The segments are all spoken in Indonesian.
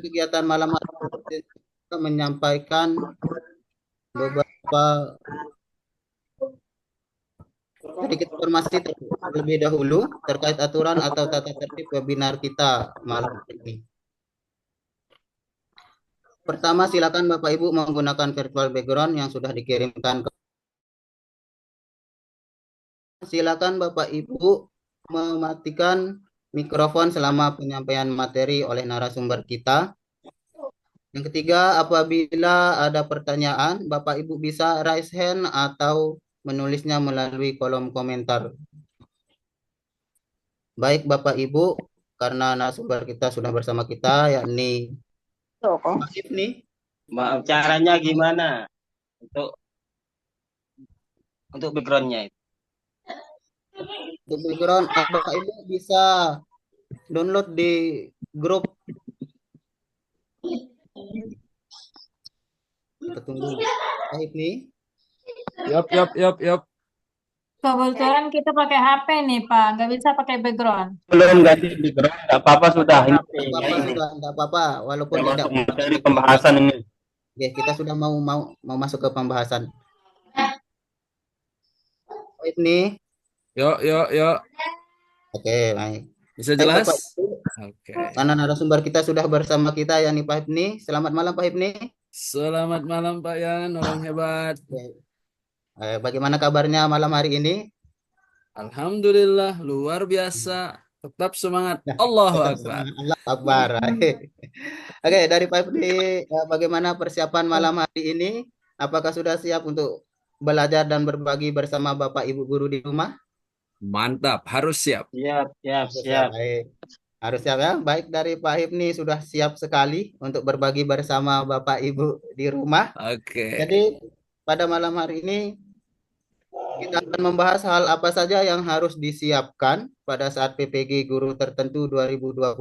kegiatan malam hari ini kita menyampaikan beberapa sedikit informasi terlebih dahulu terkait aturan atau tata tertib webinar kita malam ini. Pertama, silakan Bapak Ibu menggunakan virtual background yang sudah dikirimkan. Silakan Bapak Ibu mematikan mikrofon selama penyampaian materi oleh narasumber kita. Yang ketiga, apabila ada pertanyaan, Bapak Ibu bisa raise hand atau menulisnya melalui kolom komentar. Baik Bapak Ibu, karena narasumber kita sudah bersama kita, yakni Pak Ibni. Maaf, caranya gimana untuk backgroundnya itu? Untuk background, Bapak Ibu bisa download di grup. Kita tunggu Pak Ibni. Yap, yap, yap, yap. Kebetulan kita pakai HP nih, Pak. Nggak bisa pakai background. Belum ganti background, nggak apa-apa sudah. Ini Tidak apa-apa ini sudah, tidak apa-apa, walaupun tidak. termasuk materi pembahasan ini. Oke, kita sudah mau masuk ke pembahasan. Pak Ibni. Yuk, yuk, yuk. Oke, baik. Bisa Baik, jelas? Bapak Ibu. Oke. Karena narasumber kita sudah bersama kita, yakni Pak Ibni. Selamat malam Pak Ibni. Selamat malam Pak Yan, orang hebat. Oke. Bagaimana kabarnya malam hari ini? Alhamdulillah, luar biasa. Tetap semangat. Allahu Tetap Akbar. semangat. Allah Akbar. Oke, dari Pak Ibni, bagaimana persiapan malam hari ini? Apakah sudah siap untuk belajar dan berbagi bersama Bapak Ibu guru di rumah? Mantap, harus siap. Siap, siap, Harus ya, siap. baik. Harus siap ya. Baik, dari Pak Ibni sudah siap sekali untuk berbagi bersama Bapak Ibu di rumah. Oke. Jadi pada malam hari ini kita akan membahas hal apa saja yang harus disiapkan pada saat PPG Guru Tertentu 2025.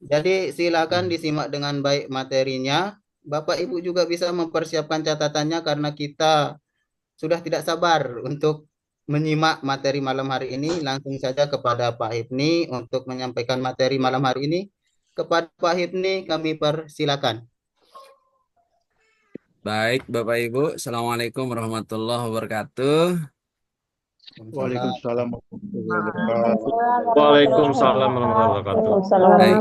Jadi silakan disimak dengan baik materinya. Bapak Ibu juga bisa mempersiapkan catatannya karena kita sudah tidak sabar untuk menyimak materi malam hari ini. Langsung saja kepada Pak Hipni untuk menyampaikan materi malam hari ini. Kepada Pak Hipni kami persilakan. Baik, Bapak Ibu. Assalamualaikum warahmatullahi wabarakatuh. Waalaikumsalam warahmatullahi wabarakatuh. Waalaikumsalam warahmatullahi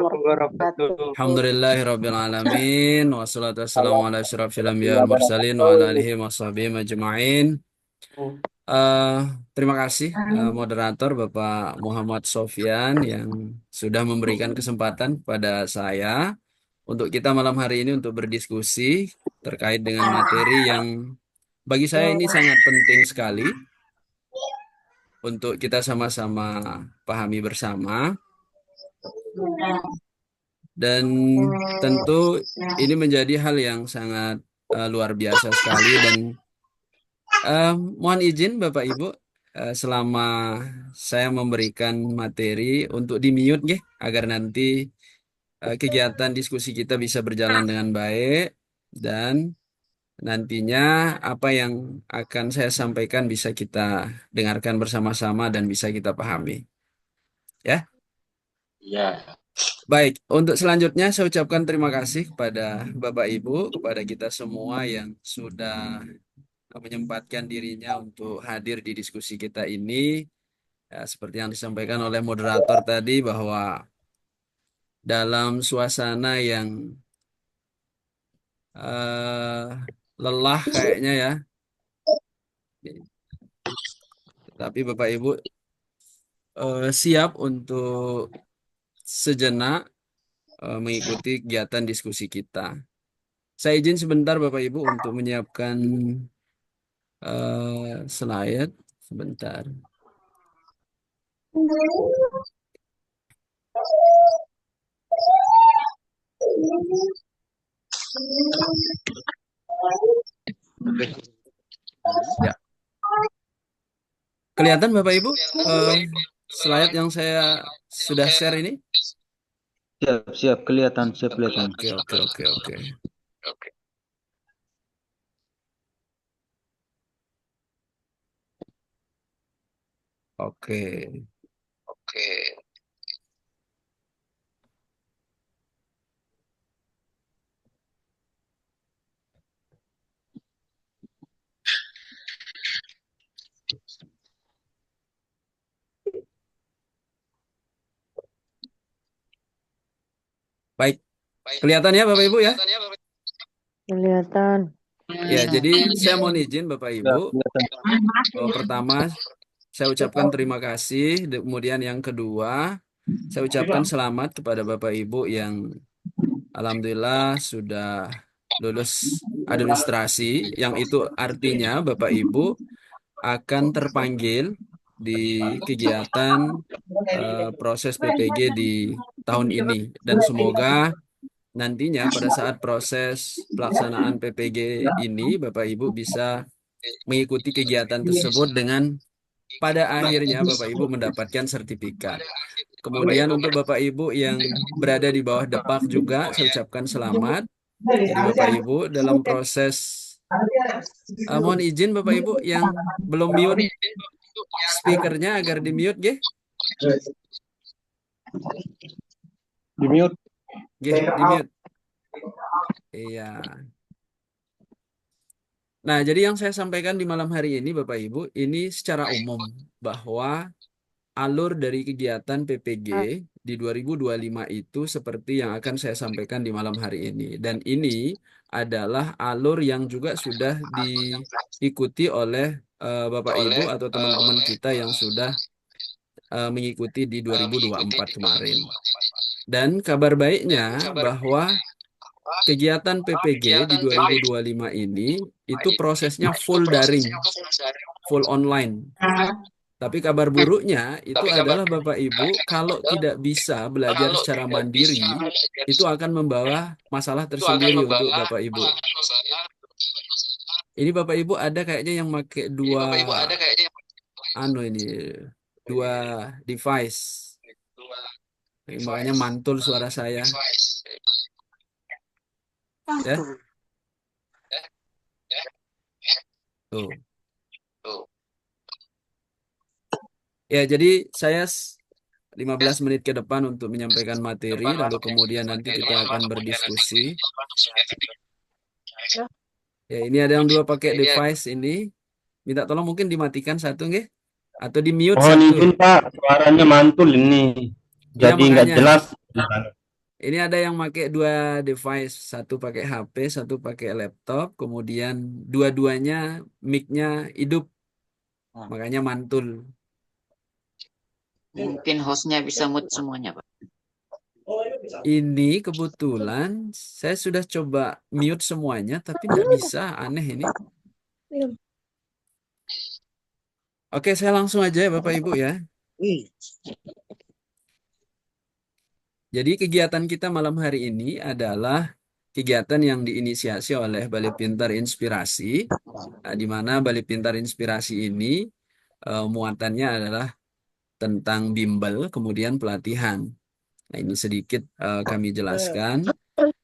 wabarakatuh. Alhamdulillahirrabbilalamin. Wassalatu wassalamu ala asyrafil anbiya wal mursalin wa ala alihi wa sahbihi majma'in. Terima kasih moderator Bapak Muhammad Sofyan yang sudah memberikan kesempatan pada saya untuk kita malam hari ini untuk berdiskusi terkait dengan materi yang bagi saya ini sangat penting sekali untuk kita sama-sama pahami bersama. Dan tentu ini menjadi hal yang sangat luar biasa sekali dan mohon izin Bapak Ibu selama saya memberikan materi untuk di-mute ya, agar nanti kegiatan diskusi kita bisa berjalan dengan baik dan nantinya apa yang akan saya sampaikan bisa kita dengarkan bersama-sama dan bisa kita pahami. Ya. Ya. Baik, untuk selanjutnya saya ucapkan terima kasih kepada Bapak Ibu, kepada kita semua yang sudah menyempatkan dirinya untuk hadir di diskusi kita ini. Ya, seperti yang disampaikan oleh moderator tadi bahwa dalam suasana yang eh, lelah kayaknya ya. Tapi Bapak Ibu siap untuk sejenak mengikuti kegiatan diskusi kita. Saya izin sebentar Bapak Ibu untuk menyiapkan slide sebentar. Ya. Kelihatan Bapak Ibu slide yang saya sudah share ini? Siap, siap, kelihatan, siap, kelihatan. Oke. Oke. Baik, kelihatan ya Bapak Ibu ya? Kelihatan. Ya, jadi saya mohon izin Bapak Ya, Ibu. kelihatan. Pertama, saya ucapkan terima kasih. Kemudian yang kedua, saya ucapkan selamat kepada Bapak Ibu yang alhamdulillah sudah lulus administrasi, yang itu artinya Bapak Ibu akan terpanggil di kegiatan proses PPG di tahun ini. Dan semoga nantinya pada saat proses pelaksanaan PPG ini Bapak Ibu bisa mengikuti kegiatan tersebut dengan pada akhirnya Bapak Ibu mendapatkan sertifikat. Kemudian untuk Bapak Ibu yang berada di bawah Depak juga saya ucapkan selamat. Jadi Bapak Ibu dalam proses mohon izin Bapak Ibu yang belum mute speakernya agar di mute nggih. Di mute. Nggih, di mute. Iya. Nah, jadi yang saya sampaikan di malam hari ini Bapak Ibu, ini secara umum bahwa alur dari kegiatan PPG di 2025 itu seperti yang akan saya sampaikan di malam hari ini. Dan ini adalah alur yang juga sudah diikuti oleh Bapak Ibu atau teman-teman kita yang sudah mengikuti di 2024 kemarin. Dan kabar baiknya bahwa kegiatan PPG di 2025 ini itu prosesnya full daring, full online. Tapi kabar buruknya itu adalah Bapak Ibu kalau tidak bisa belajar secara mandiri itu akan membawa masalah tersendiri untuk Bapak Ibu. Ini Bapak Ibu ada kayaknya yang pakai dua device. Makanya mantul suara saya. Ya. Tuh. Ya, jadi saya 15 menit ke depan untuk menyampaikan materi, lalu kemudian nanti kita akan berdiskusi. Ya, ini ada yang dua pakai device ini. Minta tolong mungkin dimatikan satu, nggih? Atau di mute Mohon satu. izin Pak, suaranya mantul ini. Ya, Jadi nggak makanya. jelas. Ini ada yang pakai dua device, satu pakai HP, satu pakai laptop, kemudian dua-duanya mic-nya hidup, makanya mantul. Mungkin hostnya bisa mute semuanya, Pak. Ini kebetulan saya sudah coba mute semuanya, tapi nggak bisa, aneh ini. Oke, saya langsung aja ya Bapak Ibu ya. Jadi kegiatan kita malam hari ini adalah kegiatan yang diinisiasi oleh Balai Pintar Inspirasi, di mana Balai Pintar Inspirasi ini muatannya adalah tentang bimbel, kemudian pelatihan. Nah, ini sedikit kami jelaskan.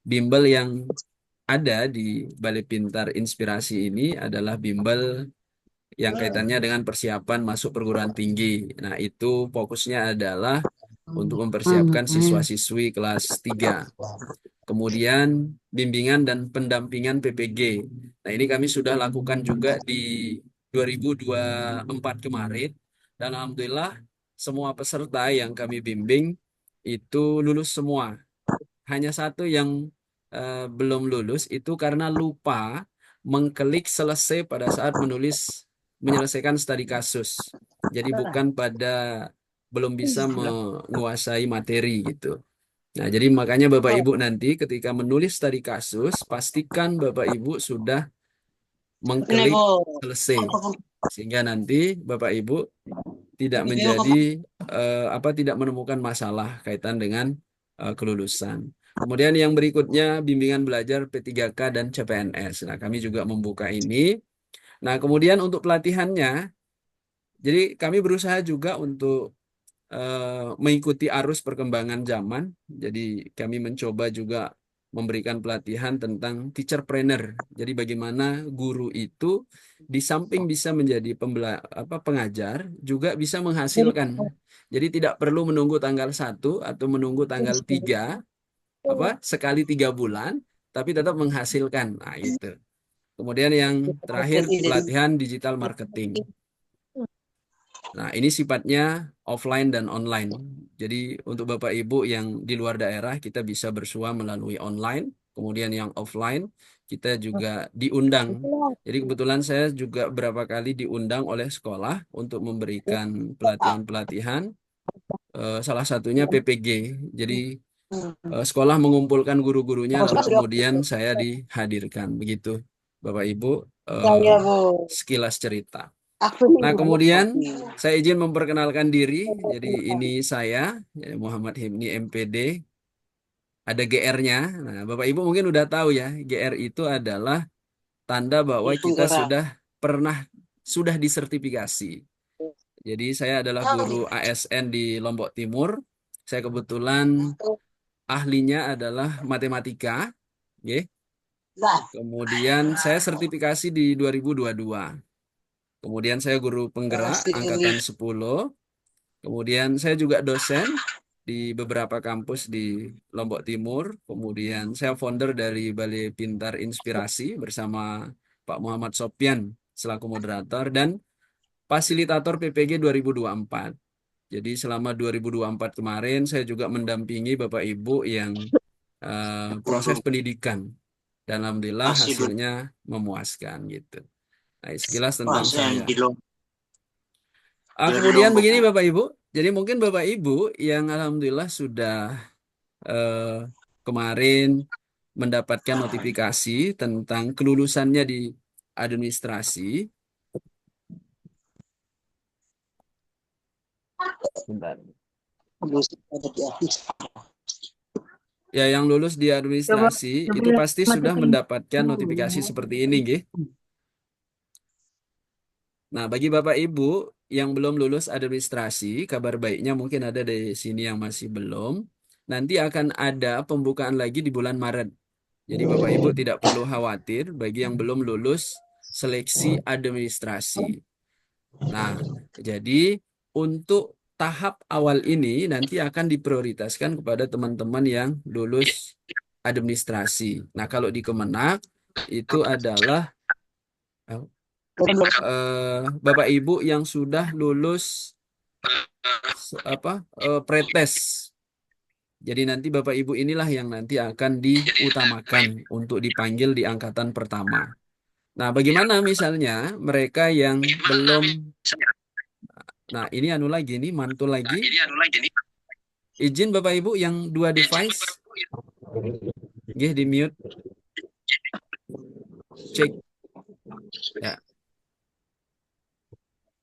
Bimbel yang ada di Balai Pintar Inspirasi ini adalah bimbel yang kaitannya dengan persiapan masuk perguruan tinggi. Nah, itu fokusnya adalah untuk mempersiapkan siswa-siswi kelas 3. Kemudian bimbingan dan pendampingan PPG. Nah, ini kami sudah lakukan juga di 2024 kemarin. Dan alhamdulillah semua peserta yang kami bimbing itu lulus semua. Hanya satu yang belum lulus itu karena lupa mengklik selesai pada saat menyelesaikan studi kasus. Jadi bukan pada belum bisa menguasai materi gitu. Nah, jadi makanya Bapak Ibu nanti ketika menulis studi kasus, pastikan Bapak Ibu sudah mengklik selesai. Sehingga nanti Bapak Ibu tidak menjadi tidak menemukan masalah kaitan dengan kelulusan. Kemudian yang berikutnya bimbingan belajar P3K dan CPNS. Nah, kami juga membuka ini. Nah, kemudian untuk pelatihannya, jadi kami berusaha juga untuk mengikuti arus perkembangan zaman. Jadi kami mencoba juga memberikan pelatihan tentang teacherpreneur. Jadi bagaimana guru itu di samping bisa menjadi pengajar, juga bisa menghasilkan. Jadi tidak perlu menunggu tanggal 1 atau menunggu tanggal 3, sekali 3 bulan, tapi tetap menghasilkan. Nah, itu. Kemudian yang terakhir pelatihan digital marketing. Nah, ini sifatnya offline dan online. Jadi untuk Bapak Ibu yang di luar daerah kita bisa bersua melalui online, kemudian yang offline kita juga diundang. Jadi kebetulan saya juga berapa kali diundang oleh sekolah untuk memberikan pelatihan-pelatihan, salah satunya PPG. Jadi sekolah mengumpulkan guru-gurunya lalu kemudian saya dihadirkan. Begitu Bapak Ibu, sekilas cerita. Nah, kemudian saya izin memperkenalkan diri. Jadi ini saya, ya, Muhammad Hibni MPD. Ada GR-nya. Nah, Bapak Ibu mungkin udah tahu ya, GR itu adalah tanda bahwa kita sudah disertifikasi. Jadi saya adalah guru ASN di Lombok Timur. Saya kebetulan ahlinya adalah matematika. Oke. Kemudian saya sertifikasi di 2022. Kemudian saya guru penggerak angkatan 10. Kemudian saya juga dosen di beberapa kampus di Lombok Timur. Kemudian saya founder dari Balai Pintar Inspirasi bersama Pak Muhammad Sopyan selaku moderator dan fasilitator PPG 2024. Jadi selama 2024 kemarin saya juga mendampingi Bapak Ibu yang proses pendidikan. Dan alhamdulillah hasilnya memuaskan gitu. Nah, sekilas tentang saya. Kemudian begini Bapak Ibu, jadi mungkin Bapak Ibu yang alhamdulillah sudah kemarin mendapatkan notifikasi tentang kelulusannya di administrasi. Bentar. Ya, yang lulus di administrasi itu pasti sudah mendapatkan notifikasi seperti ini, nggih. Nah, bagi Bapak Ibu yang belum lulus administrasi, kabar baiknya mungkin ada di sini yang masih belum. Nanti akan ada pembukaan lagi di bulan Maret. Jadi Bapak Ibu tidak perlu khawatir bagi yang belum lulus seleksi administrasi. Nah, jadi untuk tahap awal ini nanti akan diprioritaskan kepada teman-teman yang lulus administrasi. Nah, kalau di Kemenak itu adalah Bapak Ibu yang sudah lulus pretest. Jadi nanti Bapak Ibu inilah yang nanti akan diutamakan untuk dipanggil di angkatan pertama. Nah, bagaimana misalnya mereka yang belum, nah ini anu lagi nih, mantul lagi. Izin Bapak Ibu yang 2 device, di mute. Cek. Ya.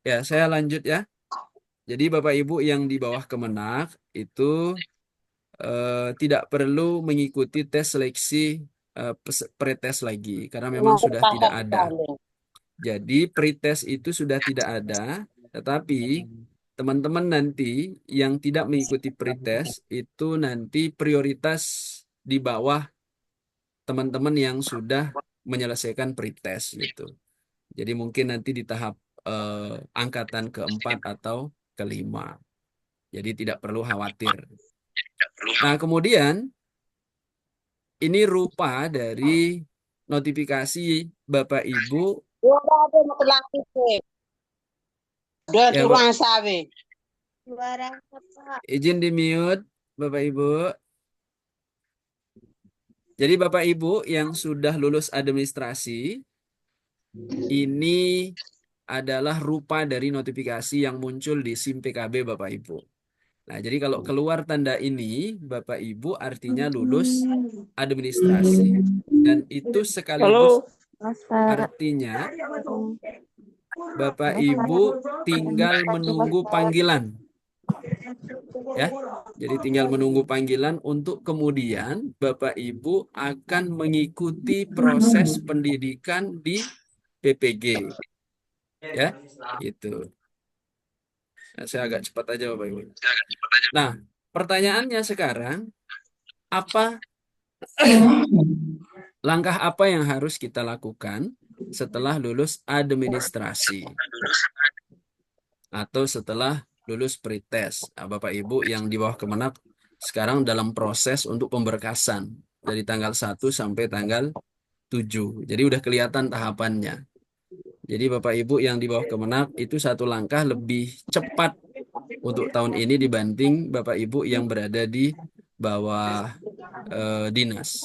Ya, saya lanjut ya. Jadi Bapak Ibu yang di bawah Kemenak itu tidak perlu mengikuti tes seleksi pretest lagi karena memang sudah tidak ada. Jadi pretest itu sudah tidak ada, tetapi teman-teman nanti yang tidak mengikuti pretest itu nanti prioritas di bawah teman-teman yang sudah menyelesaikan pretest gitu. Jadi mungkin nanti di tahap angkatan keempat atau kelima. Jadi tidak perlu khawatir. Nah, kemudian ini rupa dari notifikasi Bapak Ibu. Ya, izin di mute Bapak Ibu. Jadi Bapak Ibu yang sudah lulus administrasi, ini adalah rupa dari notifikasi yang muncul di SIM PKB Bapak Ibu. Nah, jadi kalau keluar tanda ini, Bapak Ibu artinya lulus administrasi. Dan itu sekaligus artinya Bapak Ibu tinggal menunggu panggilan. Ya, jadi tinggal menunggu panggilan untuk kemudian Bapak Ibu akan mengikuti proses pendidikan di PPG. Ya, gitu. Nah, saya agak cepat aja Bapak Ibu. Nah, pertanyaannya sekarang, langkah apa yang harus kita lakukan setelah lulus administrasi atau setelah lulus pretest? Nah, Bapak Ibu yang di bawah Kemenak sekarang dalam proses untuk pemberkasan dari tanggal 1 sampai tanggal 7. Jadi udah kelihatan tahapannya. Jadi Bapak Ibu yang di bawah Kemenak itu satu langkah lebih cepat untuk tahun ini dibanding Bapak Ibu yang berada di bawah dinas.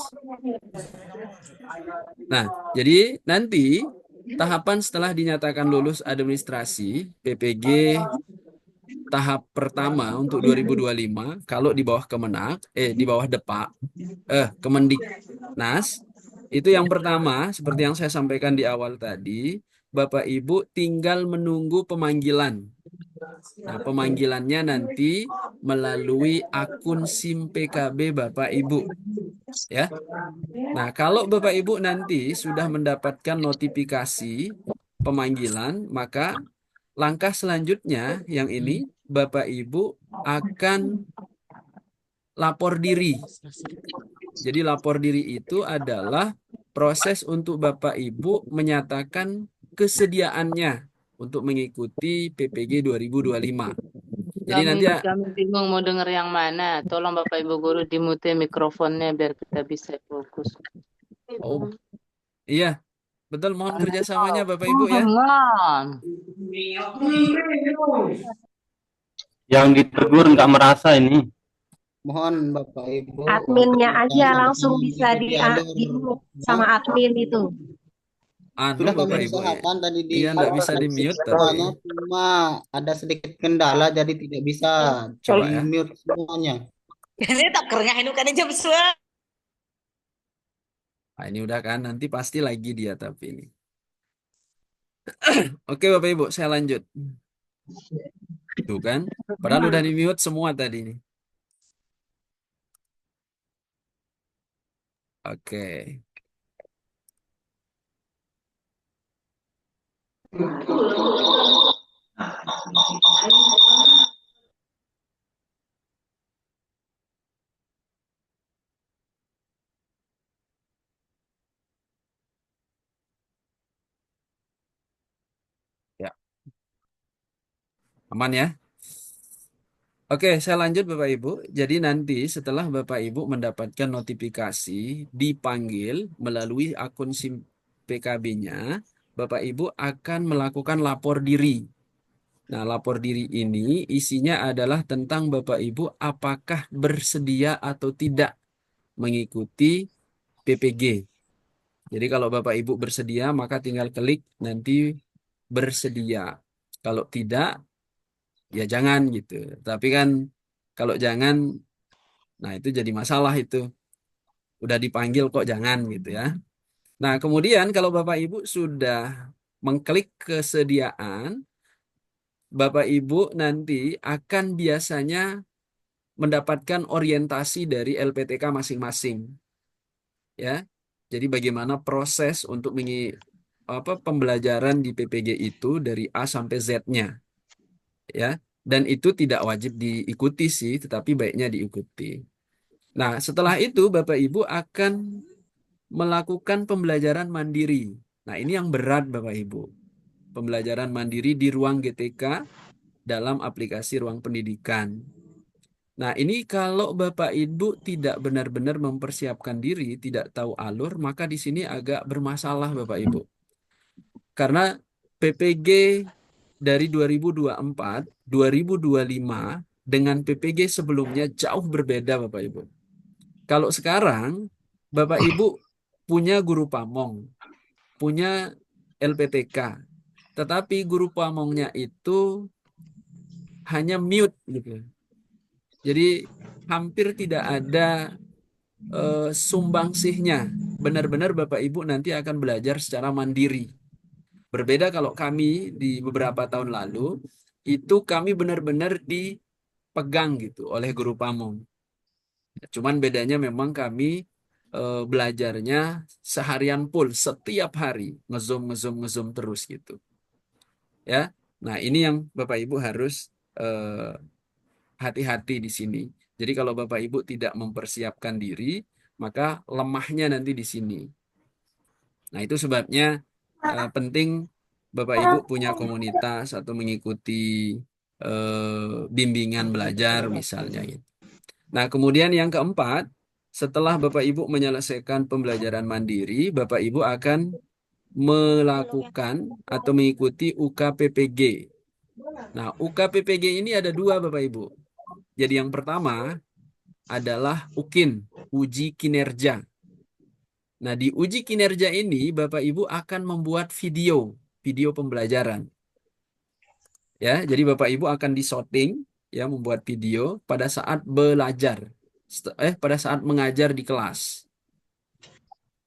Nah, jadi nanti tahapan setelah dinyatakan lulus administrasi PPG tahap pertama untuk 2025 kalau di bawah Kemenak, di bawah Kemendiknas, itu yang pertama seperti yang saya sampaikan di awal tadi, Bapak Ibu tinggal menunggu pemanggilan. Nah, pemanggilannya nanti melalui akun SIM PKB Bapak Ibu, ya. Nah, kalau Bapak Ibu nanti sudah mendapatkan notifikasi pemanggilan, maka langkah selanjutnya yang ini Bapak Ibu akan lapor diri. Jadi lapor diri itu adalah proses untuk Bapak Ibu menyatakan kesediaannya untuk mengikuti PPG 2025. Jadi nanti Kami bingung mau dengar yang mana. Tolong Bapak Ibu Guru dimute mikrofonnya biar kita bisa fokus. oh iya, betul, mohon kerjasamanya Bapak Ibu ya. Jangan. Yang ditegur nggak merasa ini. Mohon Bapak Ibu Adminnya untuk aja kita langsung mengikuti bisa alur di-mute sama admin itu. sudah kami Bapak Ibu ya. usahakan tadi di Iya, nggak bisa di mute tapi. semuanya, cuma ada sedikit kendala jadi tidak bisa Coba di ya. mute semuanya. Ini tak kerengah ini kan jam suara. Nah, ini udah kan, nanti pasti lagi dia tapi ini. Oke Bapak Ibu, saya lanjut. Tuh kan, padahal udah di mute semua tadi nih. Oke. Ya. Aman ya? Oke, saya lanjut Bapak Ibu. Jadi nanti setelah Bapak Ibu mendapatkan notifikasi dipanggil melalui akun SIM PKB-nya, Bapak Ibu akan melakukan lapor diri. Nah, lapor diri ini isinya adalah tentang Bapak Ibu apakah bersedia atau tidak mengikuti PPG. Jadi kalau Bapak Ibu bersedia, maka tinggal klik nanti bersedia. Kalau tidak, ya jangan gitu. Tapi kan kalau jangan, nah itu jadi masalah itu. Udah dipanggil kok jangan gitu ya. Nah, kemudian kalau Bapak Ibu sudah mengklik kesediaan, Bapak Ibu nanti akan biasanya mendapatkan orientasi dari LPTK masing-masing. Ya. Jadi bagaimana proses untuk pembelajaran di PPG itu dari A sampai Z-nya. Ya. Dan itu tidak wajib diikuti sih, tetapi baiknya diikuti. Nah, setelah itu Bapak Ibu akan melakukan pembelajaran mandiri. Nah, ini yang berat Bapak Ibu. Pembelajaran mandiri di ruang GTK dalam aplikasi ruang pendidikan. Nah, ini kalau Bapak Ibu tidak benar-benar mempersiapkan diri, tidak tahu alur, maka di sini agak bermasalah Bapak Ibu. Karena PPG dari 2024, 2025 dengan PPG sebelumnya jauh berbeda Bapak Ibu. Kalau sekarang Bapak Ibu punya guru pamong, punya LPTK, tetapi guru pamongnya itu hanya mute gitu. Jadi hampir tidak ada sumbangsihnya. Benar-benar Bapak Ibu nanti akan belajar secara mandiri. Berbeda kalau kami di beberapa tahun lalu, itu kami benar-benar dipegang gitu oleh guru pamong. Cuman bedanya memang kami belajarnya seharian full, setiap hari ngezoom terus gitu. Ya, nah ini yang Bapak Ibu harus hati-hati di sini. Jadi kalau Bapak Ibu tidak mempersiapkan diri, maka lemahnya nanti di sini. Nah itu sebabnya penting Bapak Ibu punya komunitas atau mengikuti bimbingan belajar misalnya gitu. Nah kemudian yang keempat, setelah Bapak Ibu menyelesaikan pembelajaran mandiri, Bapak Ibu akan melakukan atau mengikuti UKPPG. Nah, UKPPG ini ada dua Bapak Ibu. Jadi yang pertama adalah UKIN, uji kinerja. Nah, di uji kinerja ini Bapak Ibu akan membuat video pembelajaran. Ya, jadi Bapak Ibu akan disorting ya, membuat video pada saat belajar, pada saat mengajar di kelas.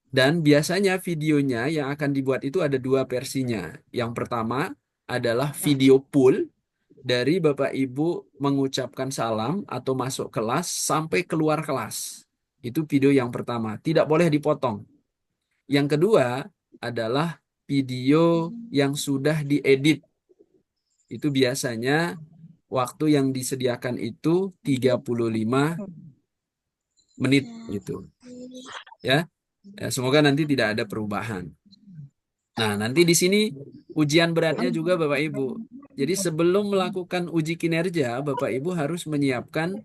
Dan biasanya videonya yang akan dibuat itu ada dua versinya. Yang pertama adalah video full dari Bapak Ibu mengucapkan salam atau masuk kelas sampai keluar kelas. Itu video yang pertama, tidak boleh dipotong. Yang kedua adalah video yang sudah diedit. Itu biasanya waktu yang disediakan itu 35 menit gitu. Ya. Semoga nanti tidak ada perubahan. Nah, nanti di sini ujian beratnya juga Bapak Ibu. Jadi sebelum melakukan uji kinerja, Bapak Ibu harus menyiapkan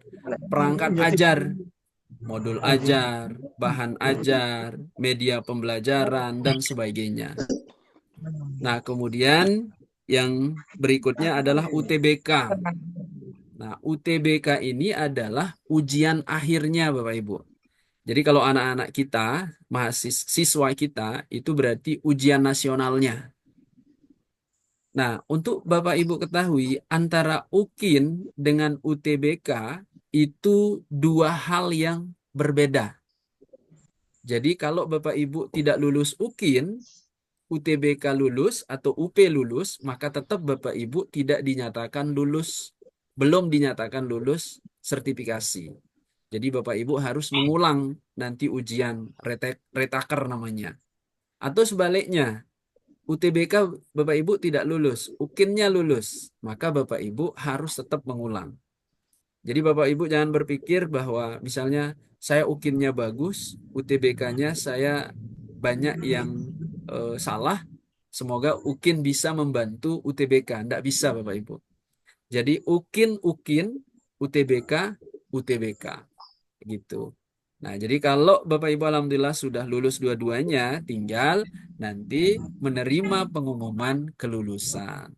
perangkat ajar, modul ajar, bahan ajar, media pembelajaran, dan sebagainya. Nah, kemudian yang berikutnya adalah UTBK. Nah, UTBK ini adalah ujian akhirnya Bapak Ibu. Jadi kalau anak-anak kita, mahasiswa kita, itu berarti ujian nasionalnya. Nah, untuk Bapak Ibu ketahui, antara UKIN dengan UTBK itu dua hal yang berbeda. Jadi kalau Bapak Ibu tidak lulus UKIN, UTBK lulus atau UP lulus, maka tetap Bapak Ibu tidak dinyatakan lulus, belum dinyatakan lulus sertifikasi. Jadi Bapak Ibu harus mengulang nanti ujian retaker namanya. Atau sebaliknya, UTBK Bapak Ibu tidak lulus, UKIN-nya lulus, maka Bapak Ibu harus tetap mengulang. Jadi Bapak Ibu jangan berpikir bahwa misalnya saya UKIN-nya bagus, UTBK-nya saya banyak yang salah, semoga UKIN bisa membantu UTBK. Tidak bisa Bapak Ibu. Jadi UKIN, UTBK, UTBK. Gitu. Nah, jadi kalau Bapak Ibu alhamdulillah sudah lulus dua-duanya, tinggal nanti menerima pengumuman kelulusan.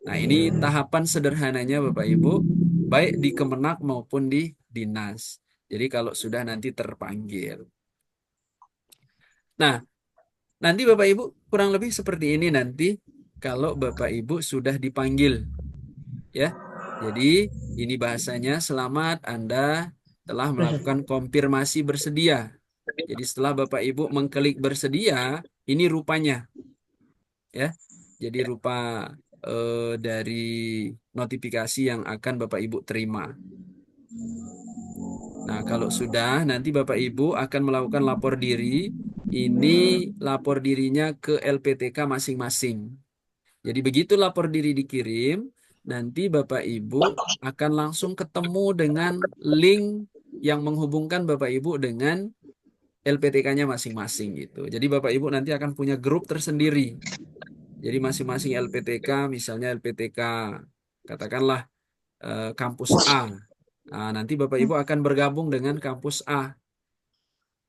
Nah, ini tahapan sederhananya Bapak Ibu, baik di Kemenak maupun di dinas. Jadi kalau sudah nanti terpanggil. Nah, nanti Bapak Ibu kurang lebih seperti ini nanti kalau Bapak Ibu sudah dipanggil. Ya. Jadi ini bahasanya selamat Anda telah melakukan konfirmasi bersedia. Jadi setelah Bapak Ibu mengklik bersedia, ini rupanya. Ya. Jadi rupa dari notifikasi yang akan Bapak Ibu terima. Nah, kalau sudah, nanti Bapak Ibu akan melakukan lapor diri. Ini lapor dirinya ke LPTK masing-masing. Jadi begitu lapor diri dikirim, nanti Bapak Ibu akan langsung ketemu dengan link yang menghubungkan Bapak Ibu dengan LPTK-nya masing-masing gitu. Jadi Bapak Ibu nanti akan punya grup tersendiri. Jadi masing-masing LPTK, misalnya LPTK katakanlah kampus A. Nah, nanti Bapak Ibu akan bergabung dengan kampus A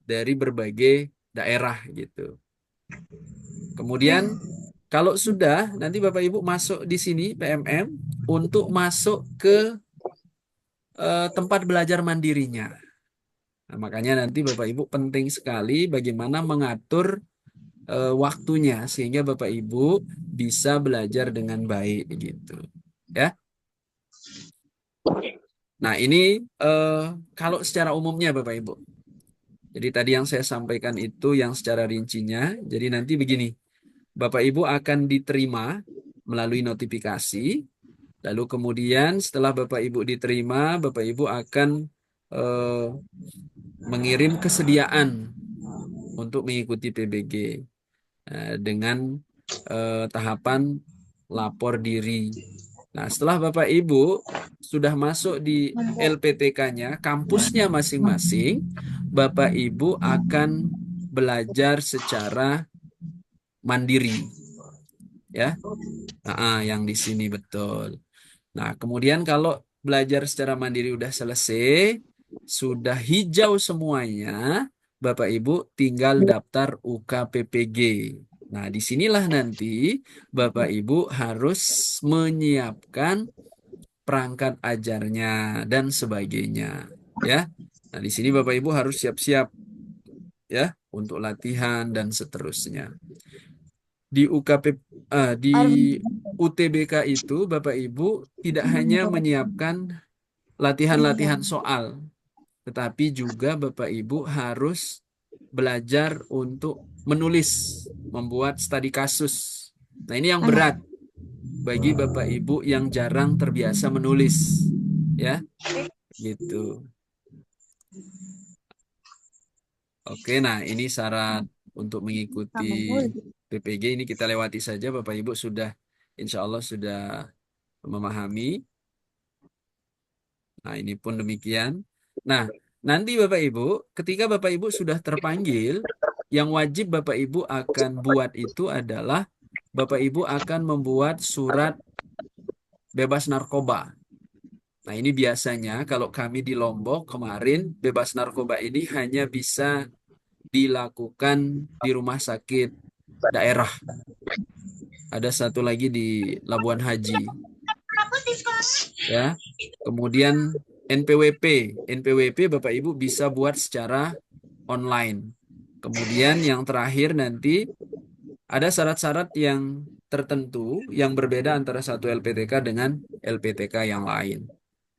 dari berbagai daerah gitu. Kemudian kalau sudah, nanti Bapak Ibu masuk di sini PMM untuk masuk ke tempat belajar mandirinya. Nah, makanya nanti Bapak Ibu penting sekali bagaimana mengatur waktunya sehingga Bapak Ibu bisa belajar dengan baik gitu. Ya. Nah, ini kalau secara umumnya Bapak Ibu. Jadi tadi yang saya sampaikan itu yang secara rincinya. Jadi nanti begini. Bapak Ibu akan diterima melalui notifikasi. Lalu kemudian setelah Bapak Ibu diterima, Bapak Ibu akan mengirim kesediaan untuk mengikuti PBG dengan tahapan lapor diri. Nah, setelah Bapak Ibu sudah masuk di LPTK-nya, kampusnya masing-masing, Bapak Ibu akan belajar secara mandiri. Ya. Nah, yang di sini betul. Nah, kemudian kalau belajar secara mandiri udah selesai, sudah hijau semuanya, Bapak Ibu tinggal daftar UKPPG. Nah, disinilah nanti Bapak Ibu harus menyiapkan perangkat ajarnya dan sebagainya, ya. Nah, di sini Bapak Ibu harus siap-siap ya untuk latihan dan seterusnya. Di di UTBK itu Bapak Ibu tidak hanya menyiapkan latihan-latihan soal, tetapi juga Bapak Ibu harus belajar untuk menulis, membuat studi kasus. Nah, ini yang berat bagi Bapak Ibu yang jarang terbiasa menulis, ya, gitu. Oke, nah ini syarat untuk mengikuti PPG ini kita lewati saja. Bapak Ibu sudah, insya Allah sudah memahami. Nah, ini pun demikian. Nah, nanti Bapak Ibu, ketika Bapak Ibu sudah terpanggil, yang wajib Bapak Ibu akan buat itu adalah Bapak Ibu akan membuat surat bebas narkoba. Nah, ini biasanya kalau kami di Lombok kemarin, bebas narkoba ini hanya bisa dilakukan di rumah sakit daerah. Ada satu lagi di Labuan Haji. Ya. Kemudian NPWP Bapak Ibu bisa buat secara online. Kemudian yang terakhir nanti ada syarat-syarat yang tertentu yang berbeda antara satu LPTK dengan LPTK yang lain.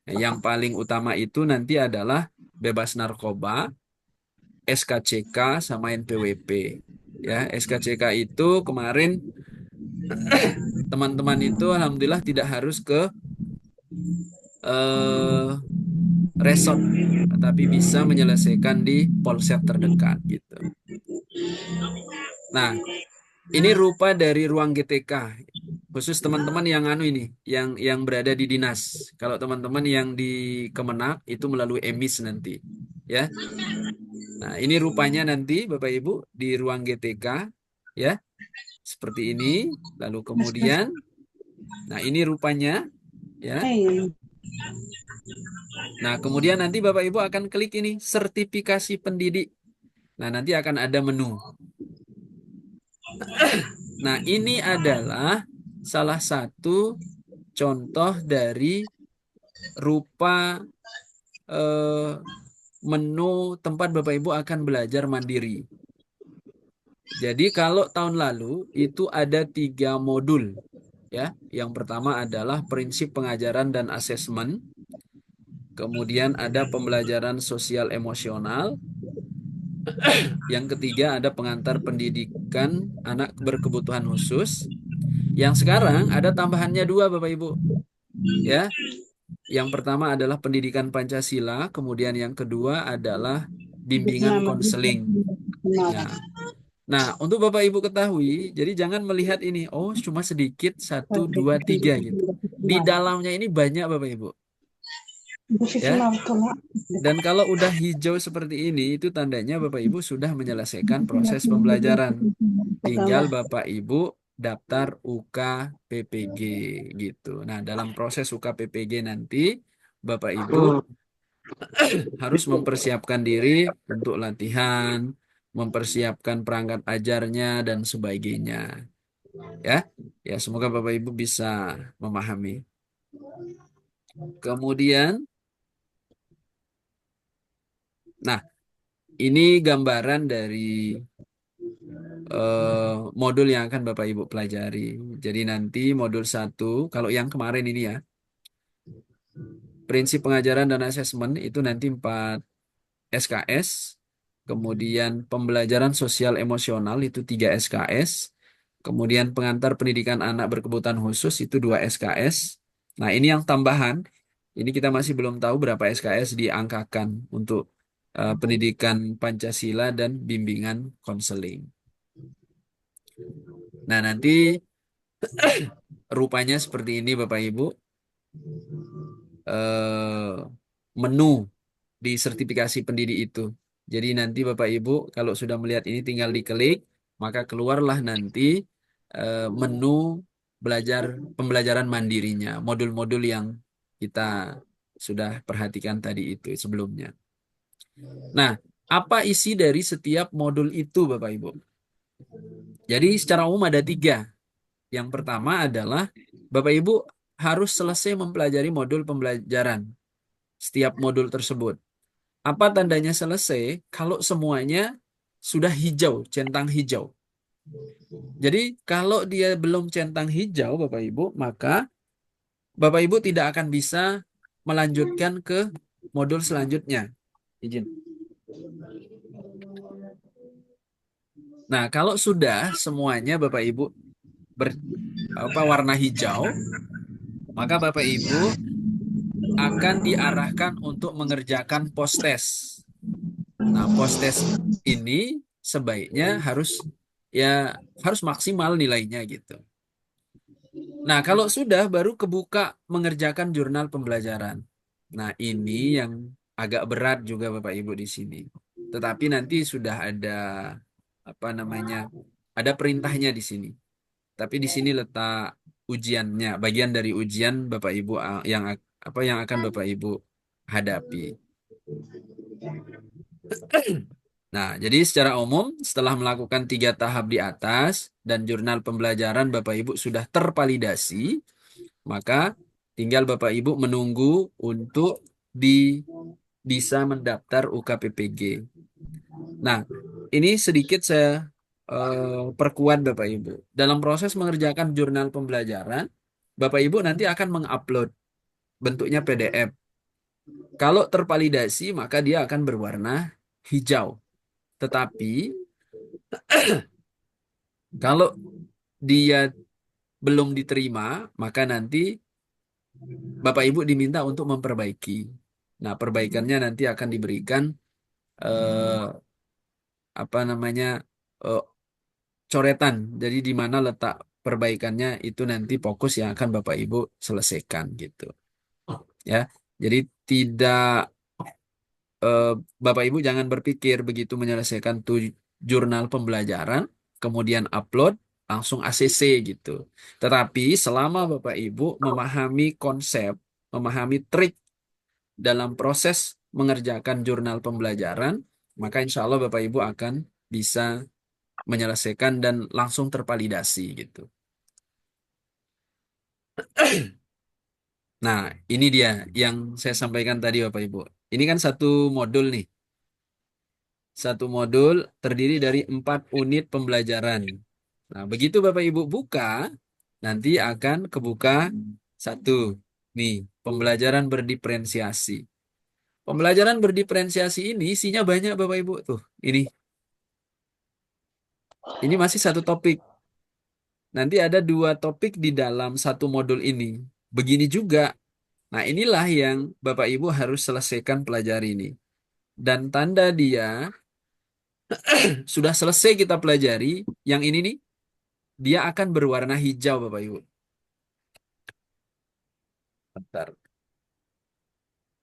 Nah, yang paling utama itu nanti adalah bebas narkoba, SKCK sama NPWP. Ya, SKCK itu kemarin teman-teman itu alhamdulillah tidak harus ke resort, tapi bisa menyelesaikan di polsek terdekat gitu. Nah, ini rupa dari ruang GTK. Khusus teman-teman yang yang berada di dinas. Kalau teman-teman yang di Kemenak itu melalui emis nanti, ya. Nah, ini rupanya nanti Bapak Ibu di ruang GTK, ya. Seperti ini. Lalu kemudian, nah ini rupanya, ya. Nah, kemudian nanti Bapak Ibu akan klik ini sertifikasi pendidik. Nah, nanti akan ada menu. Nah, ini adalah salah satu contoh dari rupa menu tempat Bapak Ibu akan belajar mandiri. Jadi kalau tahun lalu itu ada 3 modul, ya. Yang pertama adalah prinsip pengajaran dan asesmen. Kemudian ada pembelajaran sosial emosional. Yang ketiga ada pengantar pendidikan anak berkebutuhan khusus. Yang sekarang ada tambahannya 2 Bapak Ibu. Ya. Yang pertama adalah pendidikan Pancasila, kemudian yang kedua adalah bimbingan konseling. Ya. Nah, untuk Bapak Ibu ketahui, jadi jangan melihat ini, oh cuma sedikit, 1, 2, 3 gitu. Di dalamnya ini banyak Bapak Ibu. Ya. Dan kalau udah hijau seperti ini, itu tandanya Bapak Ibu sudah menyelesaikan proses pembelajaran. Tinggal Bapak Ibu daftar UK PPG gitu. Nah, dalam proses UK PPG nanti, Bapak Ibu harus mempersiapkan diri untuk latihan, mempersiapkan perangkat ajarnya dan sebagainya. Ya, ya semoga Bapak Ibu bisa memahami. Kemudian, nah ini gambaran dari modul yang akan Bapak Ibu pelajari. Jadi nanti modul 1, kalau yang kemarin ini ya, prinsip pengajaran dan asesmen itu nanti 4 SKS. Kemudian pembelajaran sosial emosional itu 3 SKS. Kemudian pengantar pendidikan anak berkebutuhan khusus itu 2 SKS. Nah, ini yang tambahan. Ini kita masih belum tahu berapa SKS diangkakan untuk pendidikan Pancasila dan bimbingan konseling. Nah, nanti rupanya seperti ini Bapak Ibu. Menu di sertifikasi pendidik itu. Jadi nanti Bapak Ibu kalau sudah melihat ini tinggal diklik, maka keluarlah nanti menu pembelajaran mandirinya, modul-modul yang kita sudah perhatikan tadi itu sebelumnya. Nah, apa isi dari setiap modul itu Bapak Ibu? Jadi secara umum ada 3. Yang pertama adalah Bapak Ibu harus selesai mempelajari modul pembelajaran setiap modul tersebut. Apa tandanya selesai? Kalau semuanya sudah hijau, centang hijau. Jadi kalau dia belum centang hijau, Bapak Ibu, maka Bapak Ibu tidak akan bisa melanjutkan ke modul selanjutnya. Izin. Nah, kalau sudah semuanya Bapak Ibu warna hijau, maka Bapak Ibu akan diarahkan untuk mengerjakan post-test. Nah, post-test ini sebaiknya harus maksimal nilainya gitu. Nah, kalau sudah baru kebuka mengerjakan jurnal pembelajaran. Nah, ini yang agak berat juga Bapak Ibu di sini. Tetapi nanti sudah ada ada perintahnya di sini. Tapi di sini letak ujiannya, bagian dari ujian Bapak Ibu yang akan Bapak Ibu hadapi. Nah, jadi secara umum setelah melakukan 3 tahap di atas dan jurnal pembelajaran Bapak Ibu sudah tervalidasi, maka tinggal Bapak Ibu menunggu untuk bisa mendaftar UKPPG. Nah, ini sedikit saya perkuat Bapak Ibu. Dalam proses mengerjakan jurnal pembelajaran, Bapak Ibu nanti akan mengupload bentuknya PDF. Kalau tervalidasi, maka dia akan berwarna hijau. Tetapi kalau dia belum diterima, maka nanti Bapak Ibu diminta untuk memperbaiki. Nah, perbaikannya nanti akan diberikan eh, eh, coretan. Jadi di mana letak perbaikannya itu nanti fokus yang akan Bapak Ibu selesaikan gitu. Ya. Jadi tidak Bapak Ibu jangan berpikir begitu menyelesaikan jurnal pembelajaran, kemudian upload, langsung ACC gitu. Tetapi selama Bapak Ibu memahami konsep, memahami trik dalam proses mengerjakan jurnal pembelajaran, maka insya Allah Bapak Ibu akan bisa menyelesaikan dan langsung tervalidasi gitu. Nah, ini dia yang saya sampaikan tadi Bapak Ibu. Ini kan satu modul nih. Satu modul terdiri dari 4 unit pembelajaran. Nah, begitu Bapak Ibu buka, nanti akan kebuka satu. Nih, pembelajaran berdiferensiasi. Pembelajaran berdiferensiasi ini isinya banyak Bapak Ibu. Tuh, ini. Ini masih satu topik. Nanti ada 2 topik di dalam satu modul ini. Begini juga. Nah, inilah yang Bapak Ibu harus selesaikan pelajari ini. Dan tanda dia sudah selesai kita pelajari, yang ini nih, dia akan berwarna hijau Bapak Ibu. Bentar.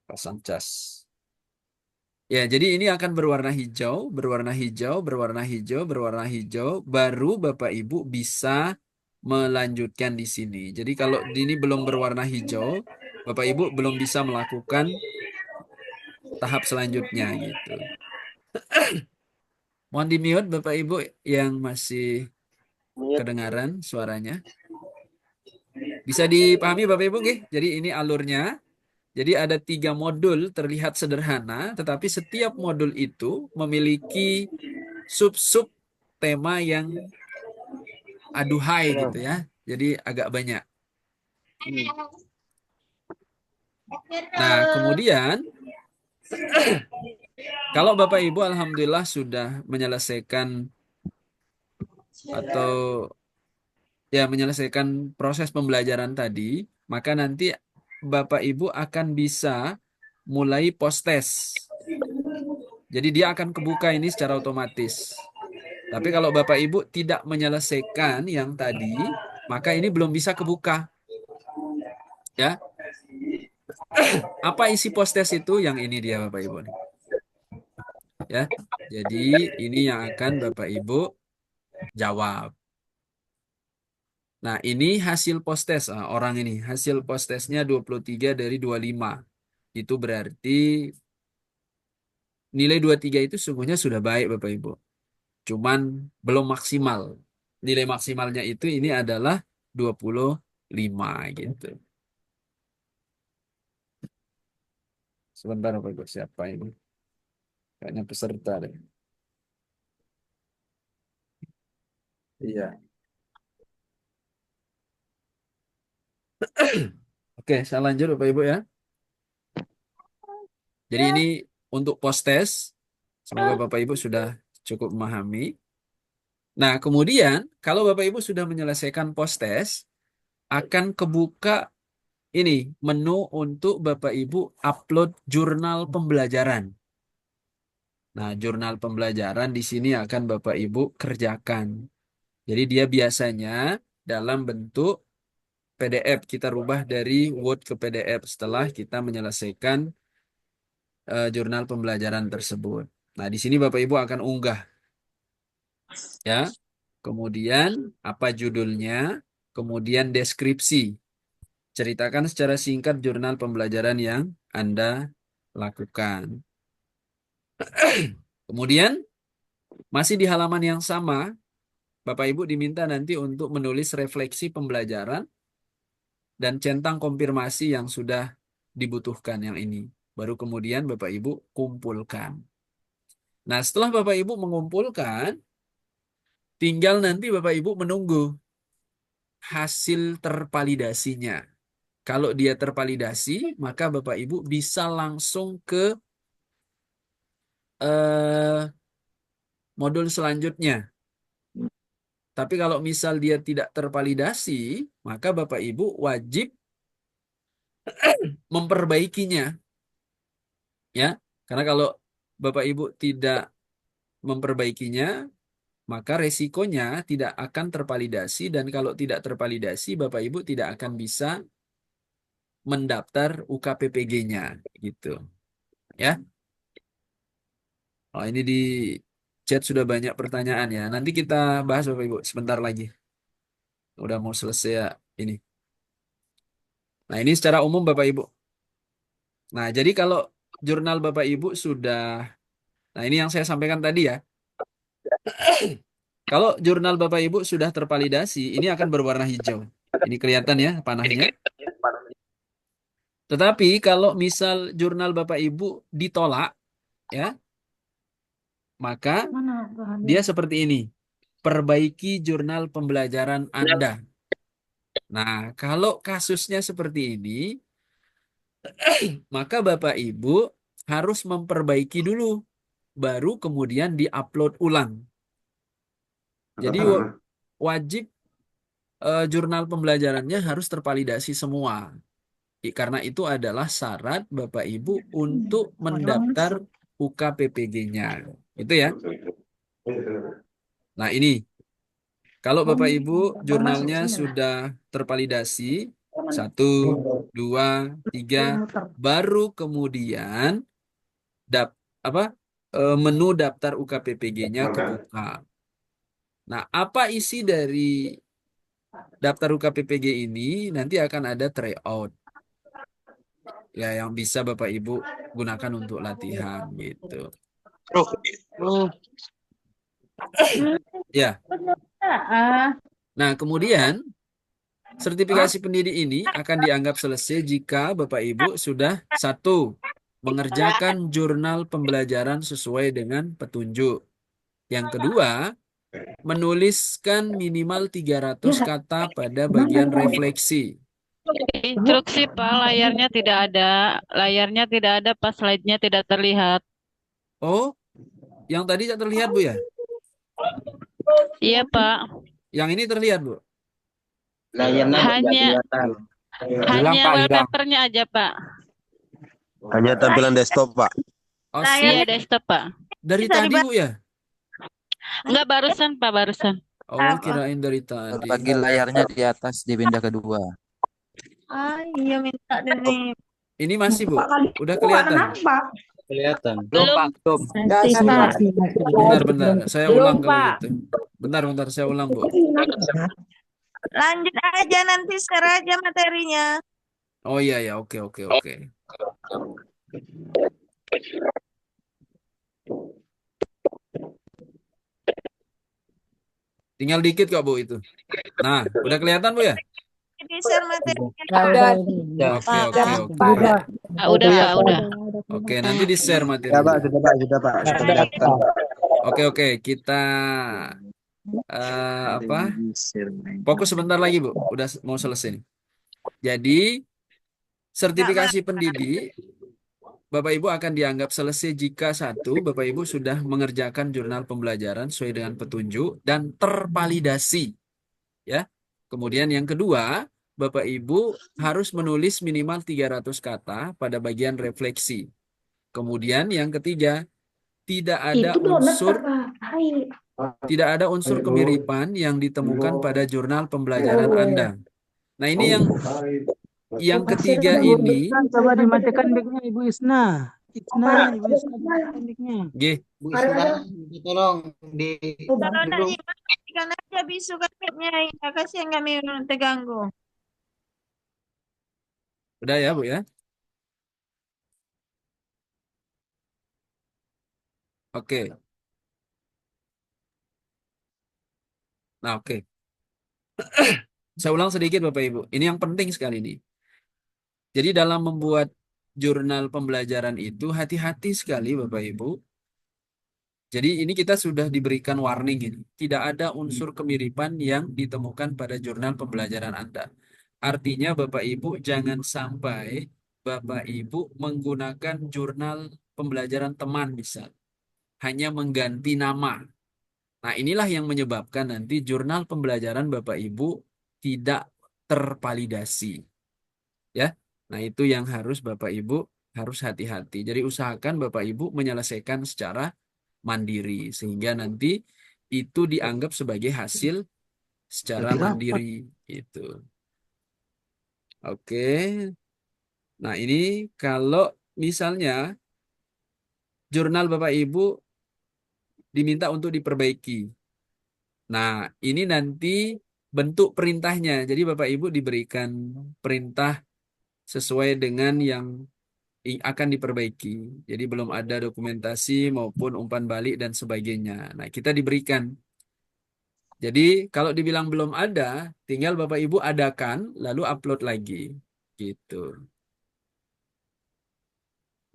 Pasang cas. Ya, jadi ini akan berwarna hijau, berwarna hijau, berwarna hijau, berwarna hijau, baru Bapak Ibu bisa melanjutkan di sini. Jadi kalau ini belum berwarna hijau, Bapak Ibu belum bisa melakukan tahap selanjutnya gitu. Mohon di-mute Bapak Ibu yang masih kedengaran suaranya. Bisa dipahami Bapak Ibu nggih? Jadi ini alurnya. Jadi ada 3 modul terlihat sederhana, tetapi setiap modul itu memiliki sub-sub tema yang aduhai gitu ya. Jadi agak banyak. Nah, kemudian kalau Bapak Ibu alhamdulillah sudah menyelesaikan atau menyelesaikan proses pembelajaran tadi, maka nanti Bapak Ibu akan bisa mulai post-test. Jadi dia akan kebuka ini secara otomatis. Tapi kalau Bapak Ibu tidak menyelesaikan yang tadi, maka ini belum bisa kebuka. Ya. Apa isi post-test itu? Yang ini dia Bapak Ibu. Ya. Jadi ini yang akan Bapak Ibu jawab. Nah, ini hasil post-test. Orang ini, hasil post-testnya 23 dari 25. Itu berarti nilai 23 itu sungguhnya sudah baik Bapak Ibu. Cuman belum maksimal. nilai maksimalnya itu ini adalah 25 gitu. Sebentar Bapak Ibu, siapa ini? Kayaknya peserta deh. Iya. Oke, saya lanjut Bapak Ibu ya. Jadi ini untuk post test. Semoga Bapak Ibu sudah cukup memahami. Nah, kemudian kalau Bapak Ibu sudah menyelesaikan post test, akan kebuka ini menu untuk Bapak Ibu upload jurnal pembelajaran. Nah, jurnal pembelajaran di sini akan Bapak Ibu kerjakan. Jadi dia biasanya dalam bentuk PDF. Kita rubah dari Word ke PDF setelah kita menyelesaikan jurnal pembelajaran tersebut. Nah, di sini Bapak Ibu akan unggah ya. Kemudian apa judulnya? Kemudian deskripsi. Ceritakan secara singkat jurnal pembelajaran yang Anda lakukan. Kemudian masih di halaman yang sama, Bapak Ibu diminta nanti untuk menulis refleksi pembelajaran dan centang konfirmasi yang sudah dibutuhkan yang ini. Baru kemudian Bapak Ibu kumpulkan. Nah, setelah Bapak Ibu mengumpulkan, tinggal nanti Bapak Ibu menunggu hasil tervalidasinya. Kalau dia tervalidasi, maka Bapak Ibu bisa langsung ke modul selanjutnya. Tapi kalau misal dia tidak tervalidasi, maka Bapak Ibu wajib memperbaikinya. Ya, karena kalau Bapak Ibu tidak memperbaikinya, maka resikonya tidak akan tervalidasi, dan kalau tidak tervalidasi, Bapak Ibu tidak akan bisa mendaftar UKPPG-nya gitu. Ya. Oh, ini di chat sudah banyak pertanyaan ya. Nanti kita bahas Bapak Ibu sebentar lagi. Udah mau selesai ya ini. Nah, ini secara umum Bapak Ibu. Nah, jadi kalau jurnal Bapak Ibu sudah, nah ini yang saya sampaikan tadi ya. Kalau jurnal Bapak Ibu sudah tervalidasi, ini akan berwarna hijau. Ini kelihatan ya panahnya. Tetapi kalau misal jurnal Bapak Ibu ditolak, ya, maka dia seperti ini. Perbaiki jurnal pembelajaran Anda. Nah, kalau kasusnya seperti ini, maka Bapak Ibu harus memperbaiki dulu, baru kemudian diupload ulang. Jadi wajib jurnal pembelajarannya harus tervalidasi semua. Karena itu adalah syarat Bapak Ibu untuk mendaftar UKPPG-nya. Itu ya. Nah, ini kalau Bapak Ibu jurnalnya sudah tervalidasi 1, 2, 3, baru kemudian menu daftar UKPPG-nya kebuka. Nah, apa isi dari daftar UKPPG ini? Nanti akan ada tryout. Ya, yang bisa Bapak Ibu gunakan untuk latihan gitu. Ya. Nah, kemudian sertifikasi pendidik ini akan dianggap selesai jika Bapak Ibu sudah 1. Mengerjakan jurnal pembelajaran sesuai dengan petunjuk. Yang kedua, menuliskan minimal 300 kata pada bagian refleksi. Instruksi Pak, layarnya tidak ada, pas slide-nya tidak terlihat. Oh, yang tadi tidak terlihat Bu ya? Iya Pak, Yang ini terlihat Bu? Layarnya tidak hanya kelihatan. hanya wallpapernya aja Pak. Hanya tampilan desktop, Pak. Oh, Iya desktop Pak. dari tadi Bu ya? Enggak, barusan Pak, barusan. Oh, kirain dari tadi. Bagi layarnya di atas dipindah kedua. Iya minta dari Ini masih Bu? Udah kelihatan? Kelihatan. Belum. Bentar. Saya ulang kalau gitu. Bentar, saya ulang Bu. Lanjut aja, nanti share aja materinya. Oh iya ya, oke. Tinggal dikit kok Bu itu. Nah, udah kelihatan Bu ya? Di-share materinya. Oke, oke, oke. Ah, udah Pak, udah. Oke, nanti di-share Sudah materinya. Pak, sudah Pak, sudah Pak. Sudah kelihatan. Oke, oke. Kita fokus sebentar lagi Bu. Udah mau selesai nih. Jadi, sertifikasi pendidik Bapak Ibu akan dianggap selesai jika satu, Bapak Ibu sudah mengerjakan jurnal pembelajaran sesuai dengan petunjuk dan tervalidasi. Ya. Kemudian yang kedua, Bapak Ibu harus menulis minimal 300 kata pada bagian refleksi. Kemudian yang ketiga, tidak ada unsur kemiripan yang ditemukan pada jurnal pembelajaran Anda. Nah, ini yang ketiga ini, Coba dimatikan mic-nya Ibu Isna. Ibu Isna dimatikan mic-nya. G, Bu Isna, tolong di Kalau di room. matikan aja bisu kan mic-nya. Ya, kasihan kami terganggu. udah ya Bu ya. Oke. Nah, oke. Saya ulang sedikit Bapak Ibu. Ini yang penting sekali nih. Jadi dalam membuat jurnal pembelajaran itu hati-hati sekali Bapak Ibu. Jadi ini kita sudah diberikan warning ini. Tidak ada unsur kemiripan yang ditemukan pada jurnal pembelajaran Anda. Artinya Bapak Ibu jangan sampai Bapak Ibu menggunakan jurnal pembelajaran teman misal. Hanya mengganti nama. Nah, inilah yang menyebabkan nanti jurnal pembelajaran Bapak Ibu tidak tervalidasi. Ya. Nah, itu yang harus Bapak Ibu harus hati-hati. Jadi usahakan Bapak Ibu menyelesaikan secara mandiri sehingga nanti itu dianggap sebagai hasil secara mandiri itu. Oke. Nah, ini kalau misalnya jurnal Bapak Ibu diminta untuk diperbaiki. Nah, ini nanti bentuk perintahnya. Jadi Bapak Ibu diberikan perintah sesuai dengan yang akan diperbaiki. Jadi belum ada dokumentasi maupun umpan balik dan sebagainya. Nah, kita diberikan. Jadi kalau dibilang belum ada, tinggal Bapak Ibu adakan lalu upload lagi. Gitu.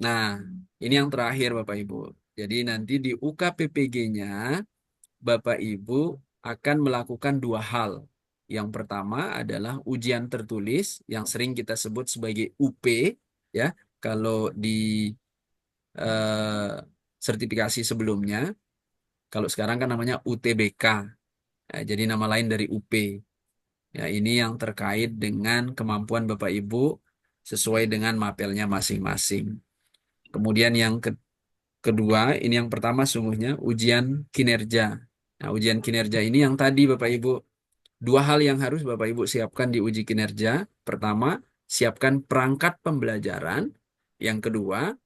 Nah, ini yang terakhir Bapak Ibu. Jadi nanti di UKPPG-nya Bapak Ibu akan melakukan dua hal. Yang pertama adalah ujian tertulis yang sering kita sebut sebagai UP ya. Kalau di sertifikasi sebelumnya, kalau sekarang kan namanya UTBK. Ya, jadi nama lain dari UP. Ya, ini yang terkait dengan kemampuan Bapak Ibu sesuai dengan mapelnya masing-masing. Kemudian yang kedua, ini yang pertama sungguhnya ujian kinerja. Nah, ujian kinerja ini yang tadi Bapak Ibu, dua hal yang harus Bapak Ibu siapkan di uji kinerja. Pertama, siapkan perangkat pembelajaran. Yang kedua,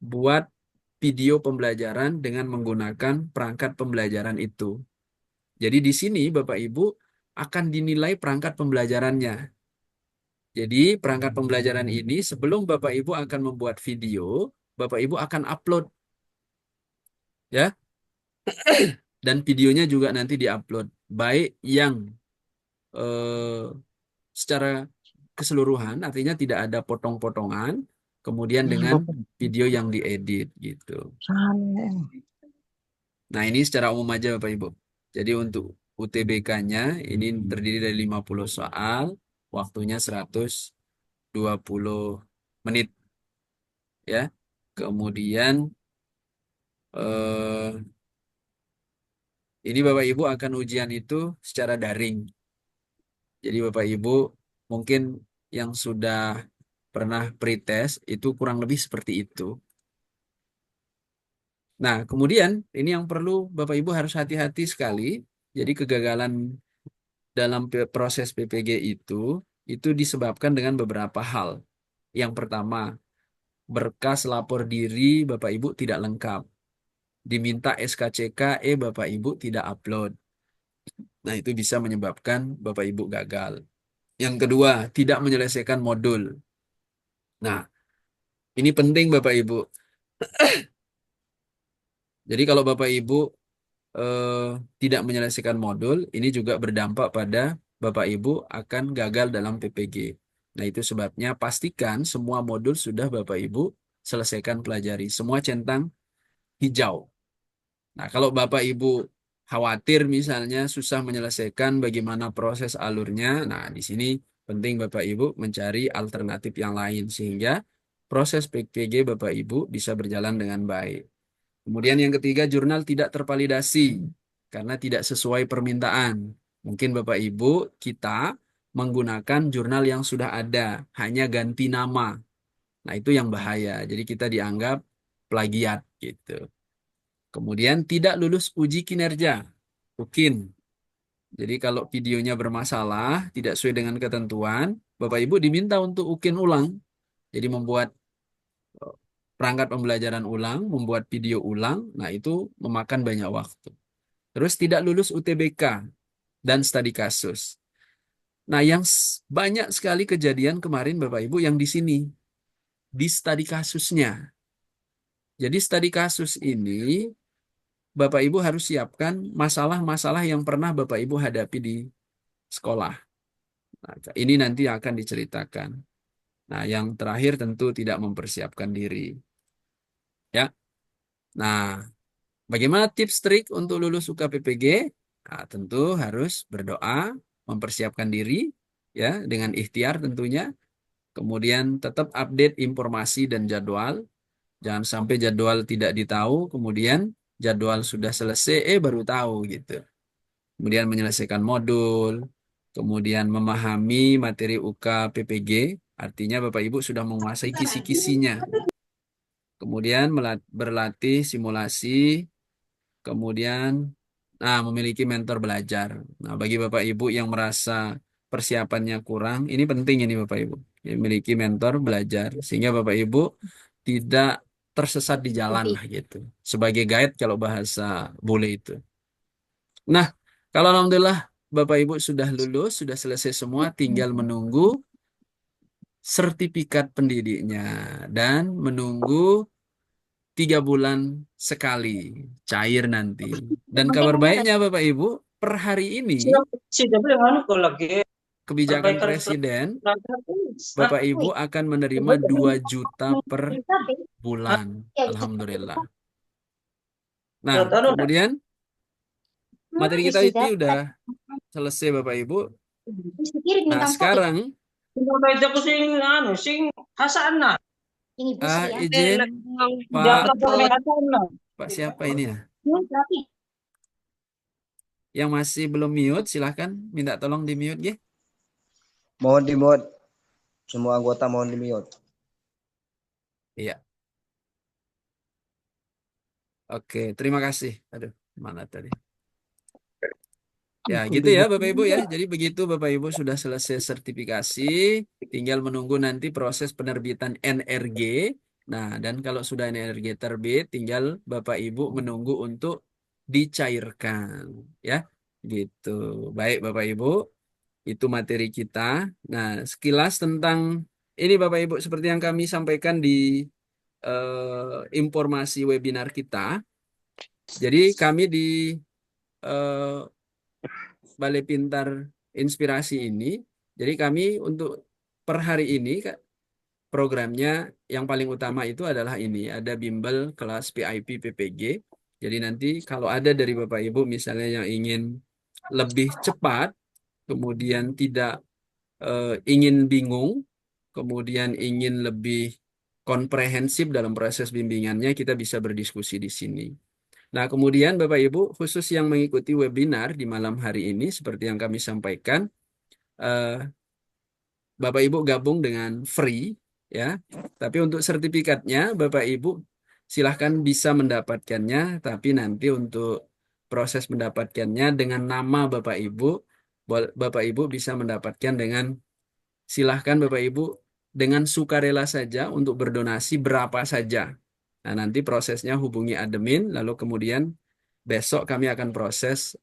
buat video pembelajaran dengan menggunakan perangkat pembelajaran itu. Jadi di sini Bapak Ibu akan dinilai perangkat pembelajarannya. Jadi perangkat pembelajaran ini sebelum Bapak Ibu akan membuat video, Bapak Ibu akan upload. Ya. Dan videonya juga nanti diupload. Baik yang secara keseluruhan, artinya tidak ada potong-potongan, kemudian dengan video yang diedit gitu. Nah, ini secara umum aja Bapak Ibu. Jadi untuk UTBK-nya ini terdiri dari 50 soal, waktunya 120 menit. Ya. Kemudian ini Bapak Ibu akan ujian itu secara daring. Jadi Bapak Ibu mungkin yang sudah pernah pretest itu kurang lebih seperti itu. Nah, kemudian ini yang perlu Bapak Ibu harus hati-hati sekali. Jadi kegagalan dalam proses PPG itu disebabkan dengan beberapa hal. Yang pertama, berkas lapor diri Bapak Ibu tidak lengkap. Diminta SKCK, Bapak Ibu tidak upload. Nah, itu bisa menyebabkan Bapak Ibu gagal. Yang kedua, tidak menyelesaikan modul. Nah, ini penting Bapak Ibu. Jadi kalau Bapak Ibu tidak menyelesaikan modul, ini juga berdampak pada Bapak Ibu akan gagal dalam PPG. Nah, itu sebabnya pastikan semua modul sudah Bapak Ibu selesaikan pelajari. Semua centang hijau. Nah, kalau Bapak Ibu khawatir misalnya susah menyelesaikan bagaimana proses alurnya, nah di sini penting Bapak Ibu mencari alternatif yang lain sehingga proses PPG Bapak Ibu bisa berjalan dengan baik. Kemudian yang ketiga, jurnal tidak tervalidasi karena tidak sesuai permintaan. Mungkin Bapak Ibu kita menggunakan jurnal yang sudah ada, hanya ganti nama. Nah, itu yang bahaya. Jadi kita dianggap plagiat gitu. Kemudian tidak lulus uji kinerja, UKIN. Jadi kalau videonya bermasalah, tidak sesuai dengan ketentuan, Bapak Ibu diminta untuk UKIN ulang. Jadi membuat perangkat pembelajaran ulang, membuat video ulang, nah itu memakan banyak waktu. Terus tidak lulus UTBK dan studi kasus. Nah, yang banyak sekali kejadian kemarin Bapak Ibu yang di sini, di studi kasusnya. Jadi studi kasus ini Bapak Ibu harus siapkan masalah-masalah yang pernah Bapak Ibu hadapi di sekolah. Nah, ini nanti akan diceritakan. Nah, yang terakhir tentu tidak mempersiapkan diri. Ya. Nah, bagaimana tips trik untuk lulus UKPPG? Nah, tentu harus berdoa, mempersiapkan diri ya dengan ikhtiar tentunya. Kemudian tetap update informasi dan jadwal. Jangan sampai jadwal tidak ditahu, kemudian jadwal sudah selesai, baru tahu gitu. Kemudian menyelesaikan modul, kemudian memahami materi UK PPG, artinya Bapak Ibu sudah menguasai kisi-kisinya. Kemudian berlatih simulasi, kemudian memiliki mentor belajar. Nah, bagi Bapak Ibu yang merasa persiapannya kurang, ini penting ini Bapak Ibu. Memiliki mentor belajar sehingga Bapak Ibu tidak tersesat di jalan lah gitu. Sebagai guide kalau bahasa bule itu. Nah, kalau alhamdulillah Bapak Ibu sudah lulus, sudah selesai semua, tinggal menunggu sertifikat pendidiknya dan menunggu 3 bulan sekali cair nanti. Dan kabar baiknya Bapak Ibu, per hari ini kebijakan Presiden, Bapak Ibu akan menerima 2 juta per bulan. Alhamdulillah. Nah, kemudian materi kita itu udah selesai Bapak Ibu. Nah, sekarang izin Pak siapa ini ya? Yang masih belum mute, silahkan minta tolong di mute ya. Mohon di mute. Semua anggota mohon di mute. Iya. Oke, terima kasih. Aduh, mana tadi? Ya, gitu ya Bapak Ibu ya. Jadi begitu Bapak Ibu sudah selesai sertifikasi, tinggal menunggu nanti proses penerbitan NRG. Nah, dan kalau sudah NRG terbit, tinggal Bapak Ibu menunggu untuk dicairkan, ya. Gitu. Baik Bapak Ibu, itu materi kita. Nah, sekilas tentang ini Bapak Ibu seperti yang kami sampaikan di informasi webinar kita. Jadi kami di Balai Pintar Inspirasi ini, jadi kami untuk per hari ini programnya yang paling utama itu adalah ini, ada bimbel kelas PIP PPG. Jadi nanti kalau ada dari Bapak Ibu misalnya yang ingin lebih cepat, kemudian tidak ingin bingung, kemudian ingin lebih komprehensif dalam proses bimbingannya, kita bisa berdiskusi di sini. Nah, kemudian Bapak Ibu, khusus yang mengikuti webinar di malam hari ini, seperti yang kami sampaikan, Bapak Ibu gabung dengan free, ya. Tapi untuk sertifikatnya, Bapak Ibu silahkan bisa mendapatkannya, tapi nanti untuk proses mendapatkannya dengan nama Bapak Ibu bisa mendapatkan dengan, silahkan Bapak Ibu dengan sukarela saja untuk berdonasi berapa saja. Nah, nanti prosesnya hubungi admin, lalu kemudian besok kami akan proses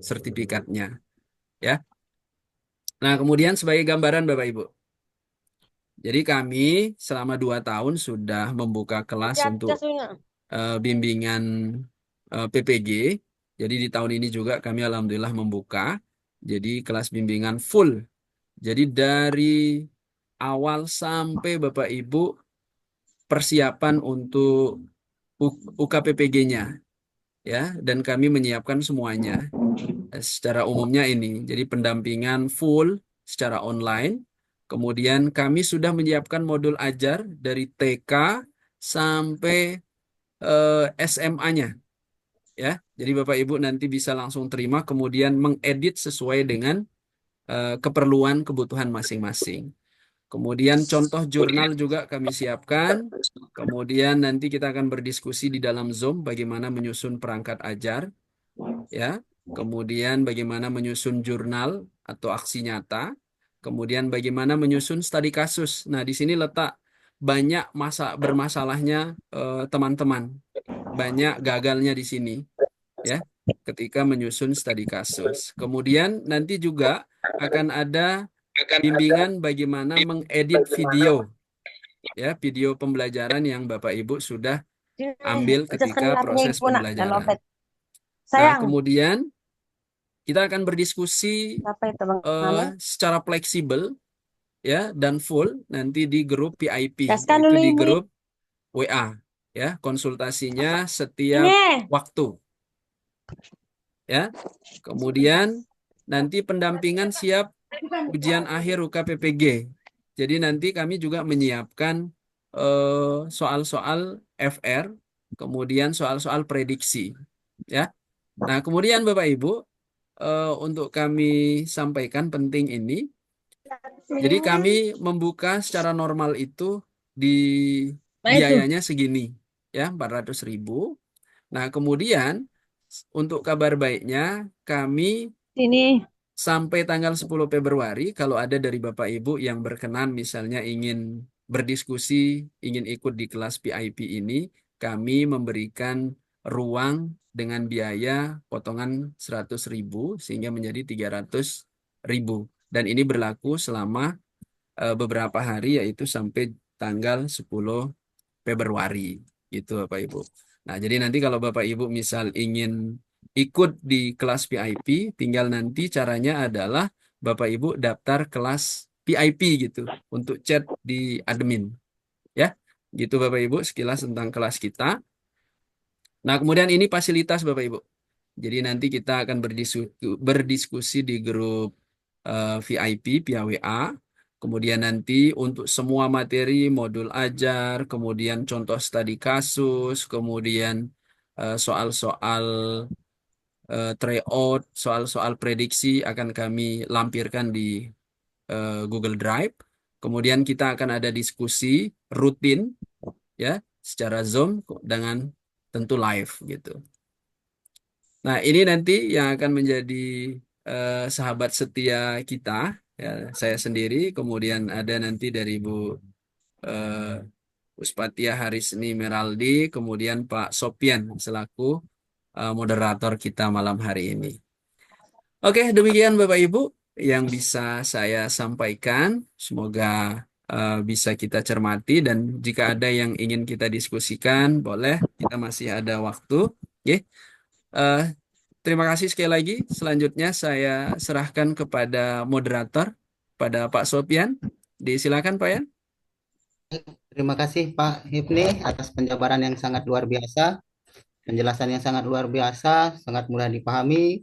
sertifikatnya. Ya. Nah, kemudian sebagai gambaran Bapak Ibu. Jadi kami selama 2 tahun sudah membuka kelas untuk bimbingan PPG. Jadi di tahun ini juga kami alhamdulillah membuka. Jadi kelas bimbingan full. Jadi dari awal sampai Bapak Ibu persiapan untuk UKPPG-nya ya, dan kami menyiapkan semuanya secara umumnya ini. Jadi pendampingan full secara online. Kemudian kami sudah menyiapkan modul ajar dari TK sampai SMA-nya ya. Jadi Bapak Ibu nanti bisa langsung terima kemudian mengedit sesuai dengan keperluan kebutuhan masing-masing. Kemudian contoh jurnal juga kami siapkan. Kemudian nanti kita akan berdiskusi di dalam Zoom bagaimana menyusun perangkat ajar ya. Kemudian bagaimana menyusun jurnal atau aksi nyata. Kemudian bagaimana menyusun studi kasus. Nah, di sini letak banyak bermasalahnya teman-teman. Banyak gagalnya di sini ya ketika menyusun studi kasus. Kemudian nanti juga akan ada bimbingan bagaimana mengedit video ya, video pembelajaran yang Bapak Ibu sudah ambil ketika proses pembelajaran. Nah, Sayang, kemudian kita akan berdiskusi apa itu Bang? secara fleksibel ya dan full nanti di grup PIP, Kasihkan yaitu dulu di Ibu. grup WA ya, konsultasinya setiap Ini. waktu ya. Kemudian nanti pendampingan siap ujian akhir UKPPG. Jadi nanti kami juga menyiapkan soal-soal FR, kemudian soal-soal prediksi ya. Nah, kemudian Bapak Ibu untuk kami sampaikan penting ini. Jadi kami membuka secara normal itu di biayanya segini ya, 400.000. Nah, kemudian untuk kabar baiknya kami Sini. sampai tanggal 10 Februari kalau ada dari Bapak Ibu yang berkenan misalnya ingin berdiskusi, ingin ikut di kelas PIP ini, kami memberikan ruang dengan biaya potongan 100.000 sehingga menjadi 300.000. Dan ini berlaku selama beberapa hari yaitu sampai tanggal 10 Februari gitu Bapak Ibu. Nah, jadi nanti kalau Bapak Ibu misal ingin ikut di kelas PIP, tinggal nanti caranya adalah Bapak Ibu daftar kelas PIP gitu untuk chat di admin. Ya, gitu Bapak Ibu sekilas tentang kelas kita. Nah, kemudian ini fasilitas Bapak Ibu. Jadi nanti kita akan berdiskusi di grup VIP via WA. Kemudian nanti untuk semua materi, modul ajar, kemudian contoh studi kasus, kemudian soal-soal tryout, soal-soal prediksi akan kami lampirkan di Google Drive. Kemudian kita akan ada diskusi rutin ya secara Zoom dengan tentu live gitu. Nah, ini nanti yang akan menjadi sahabat setia kita, ya, saya sendiri, kemudian ada nanti dari Bu Puspatia Harisni Meraldi, kemudian Pak Sopian selaku moderator kita malam hari ini. Oke, demikian Bapak Ibu yang bisa saya sampaikan. Semoga bisa kita cermati dan jika ada yang ingin kita diskusikan, boleh, kita masih ada waktu. Oke. Terima kasih sekali lagi. Selanjutnya saya serahkan kepada moderator, pada Pak Sopian. Disilakan Pak Yan. Terima kasih Pak Hipni atas penjabaran yang sangat luar biasa, penjelasan yang sangat luar biasa, sangat mudah dipahami,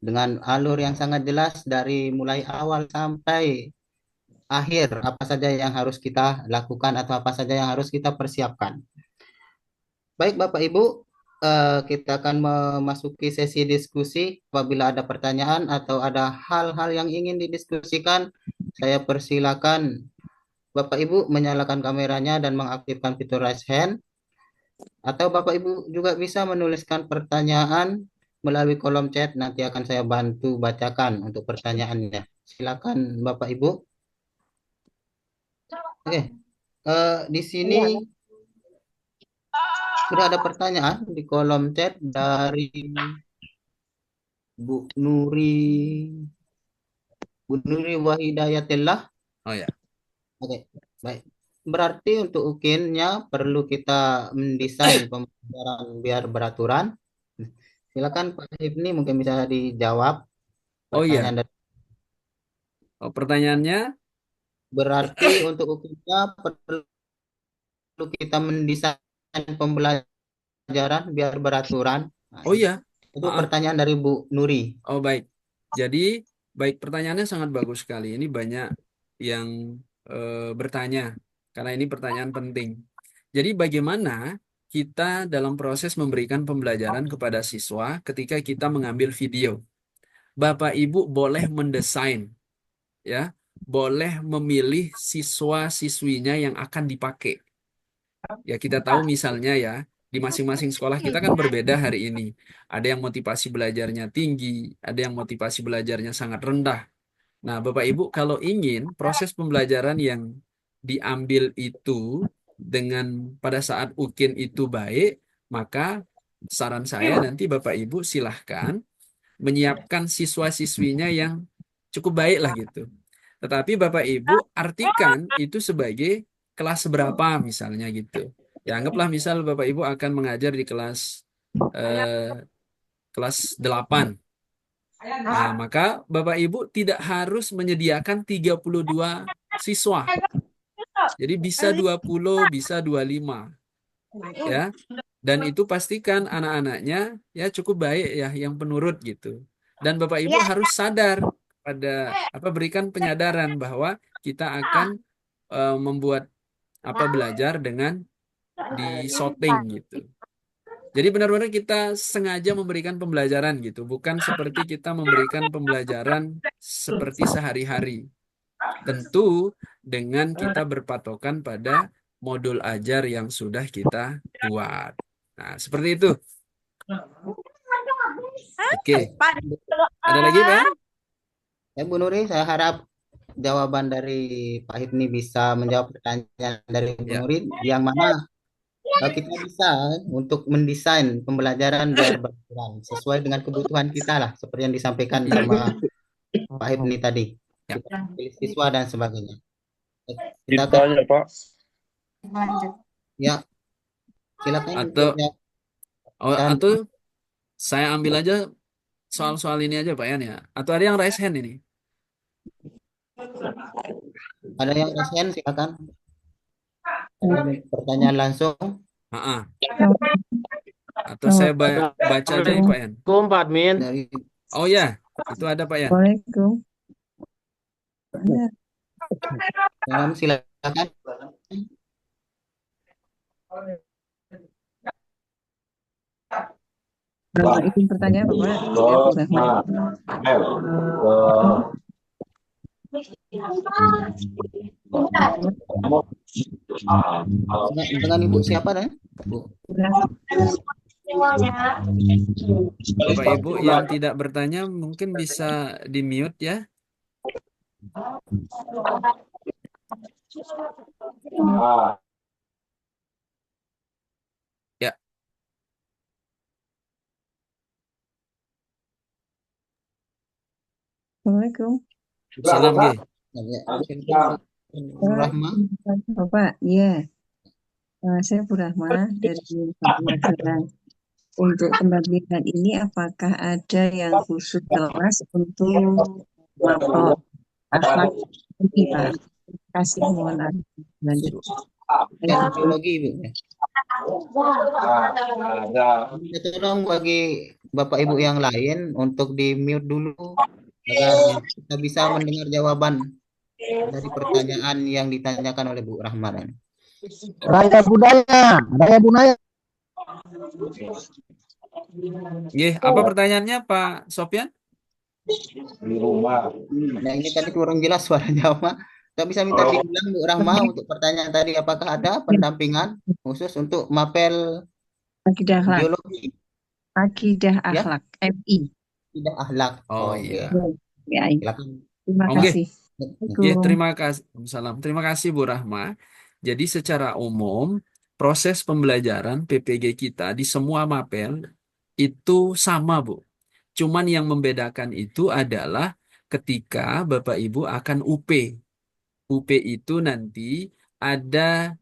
dengan alur yang sangat jelas dari mulai awal sampai akhir, apa saja yang harus kita lakukan atau apa saja yang harus kita persiapkan. Baik Bapak Ibu, kita akan memasuki sesi diskusi. Apabila ada pertanyaan atau ada hal-hal yang ingin didiskusikan, saya persilakan Bapak Ibu menyalakan kameranya dan mengaktifkan fitur raise hand. Atau Bapak Ibu juga bisa menuliskan pertanyaan melalui kolom chat. Nanti akan saya bantu bacakan untuk pertanyaannya. Silakan Bapak Ibu. Oke, di sini sudah ada pertanyaan di kolom chat dari Bu Nuri Wahidayatillah. Oh ya. Oke, baik. Berarti untuk UKIN-nya perlu kita mendesain pembelajaran biar beraturan. Silakan Pak Hipni mungkin bisa dijawab Oh iya, pertanyaan dari pertanyaannya, berarti untuk UKIPA perlu kita mendesain pembelajaran biar beraturan. Nah, oh iya, itu ah, pertanyaan dari Bu Nuri. oh baik. Jadi, baik pertanyaannya sangat bagus sekali. Ini banyak yang bertanya, karena ini pertanyaan penting. Jadi, bagaimana kita dalam proses memberikan pembelajaran kepada siswa ketika kita mengambil video? Bapak Ibu boleh mendesain, ya, boleh memilih siswa-siswinya yang akan dipakai. Ya, kita tahu misalnya ya, di masing-masing sekolah kita kan berbeda hari ini. Ada yang motivasi belajarnya tinggi, ada yang motivasi belajarnya sangat rendah. Nah, Bapak Ibu, kalau ingin proses pembelajaran yang diambil itu dengan pada saat UKIN itu baik, maka saran saya nanti Bapak Ibu silahkan menyiapkan siswa-siswinya yang cukup baik lah gitu. Tetapi Bapak Ibu artikan itu sebagai kelas berapa misalnya gitu. Ya anggaplah misal Bapak Ibu akan mengajar di eh, kelas 8. Nah, maka Bapak Ibu tidak harus menyediakan 32 siswa. Jadi bisa 20, bisa 25 ya. Dan itu pastikan anak-anaknya ya cukup baik ya yang penurut gitu. Dan Bapak Ibu harus sadar pada berikan penyadaran bahwa kita akan membuat belajar dengan di shooting gitu. Jadi benar-benar kita sengaja memberikan pembelajaran gitu, bukan seperti kita memberikan pembelajaran seperti sehari-hari. Tentu dengan kita berpatokan pada modul ajar yang sudah kita buat. Nah, seperti itu. Oke. Ada lagi, Pak? Ya Bu Nuri, saya harap jawaban dari Pak Hipni bisa menjawab pertanyaan dari Bu Ya. Nuri, yang mana kita bisa untuk mendesain pembelajaran biar beraturan sesuai dengan kebutuhan kita lah, seperti yang disampaikan Iya. sama Pak Hipni tadi. Ya. Kita pilih siswa dan sebagainya. Ditanya Pak. Ya, silakan Atau untuk jawab. Dan atau saya ambil aja soal-soal ini aja Pak Yan ya. Atau ada yang raise hand ini? ada yang raise, silakan. Pertanyaan langsung. Atau saya baca aja nih Pak Yan. Assalamualaikum Pak Admin. Oh ya, itu ada Pak Yan. Waalaikumsalam. Silakan. Izin pertanyaan Bapak. Dengan Ibu siapa dan? Bapak Ibu yang tidak bertanya mungkin bisa di mute ya. Ya. Assalamualaikum. Salam G. Rahma. Bapak, iya. Saya Bu Rahma dari Pemagelang. Untuk pendampingan ini apakah ada yang khusus kelas untuk mapel akhlak ini Pak? Terima kasih, mohon lanjut. Biologi Ibu. Tolong bagi Bapak Ibu yang lain untuk di mute dulu agar kita bisa mendengar jawaban dari pertanyaan yang ditanyakan oleh Bu Rahman. Raya budaya. Apa pertanyaannya Pak Sofyan? Di rumah. Nah ini tadi kurang jelas suaranya Pak. Kita bisa minta diulang Bu Rahma untuk pertanyaan tadi, apakah ada pendampingan khusus untuk mapel Akidah akhlak. biologi? Akidah Ya? akhlak, MI. Tidak akhlak. Oh iya. Ya, Silakan. terima Oke. kasih. Ya, terima kasih. Salam. Terima kasih Bu Rahma. Jadi secara umum proses pembelajaran PPG kita di semua mapel itu sama Bu. Cuman yang membedakan itu adalah ketika Bapak Ibu akan UP. UP itu nanti ada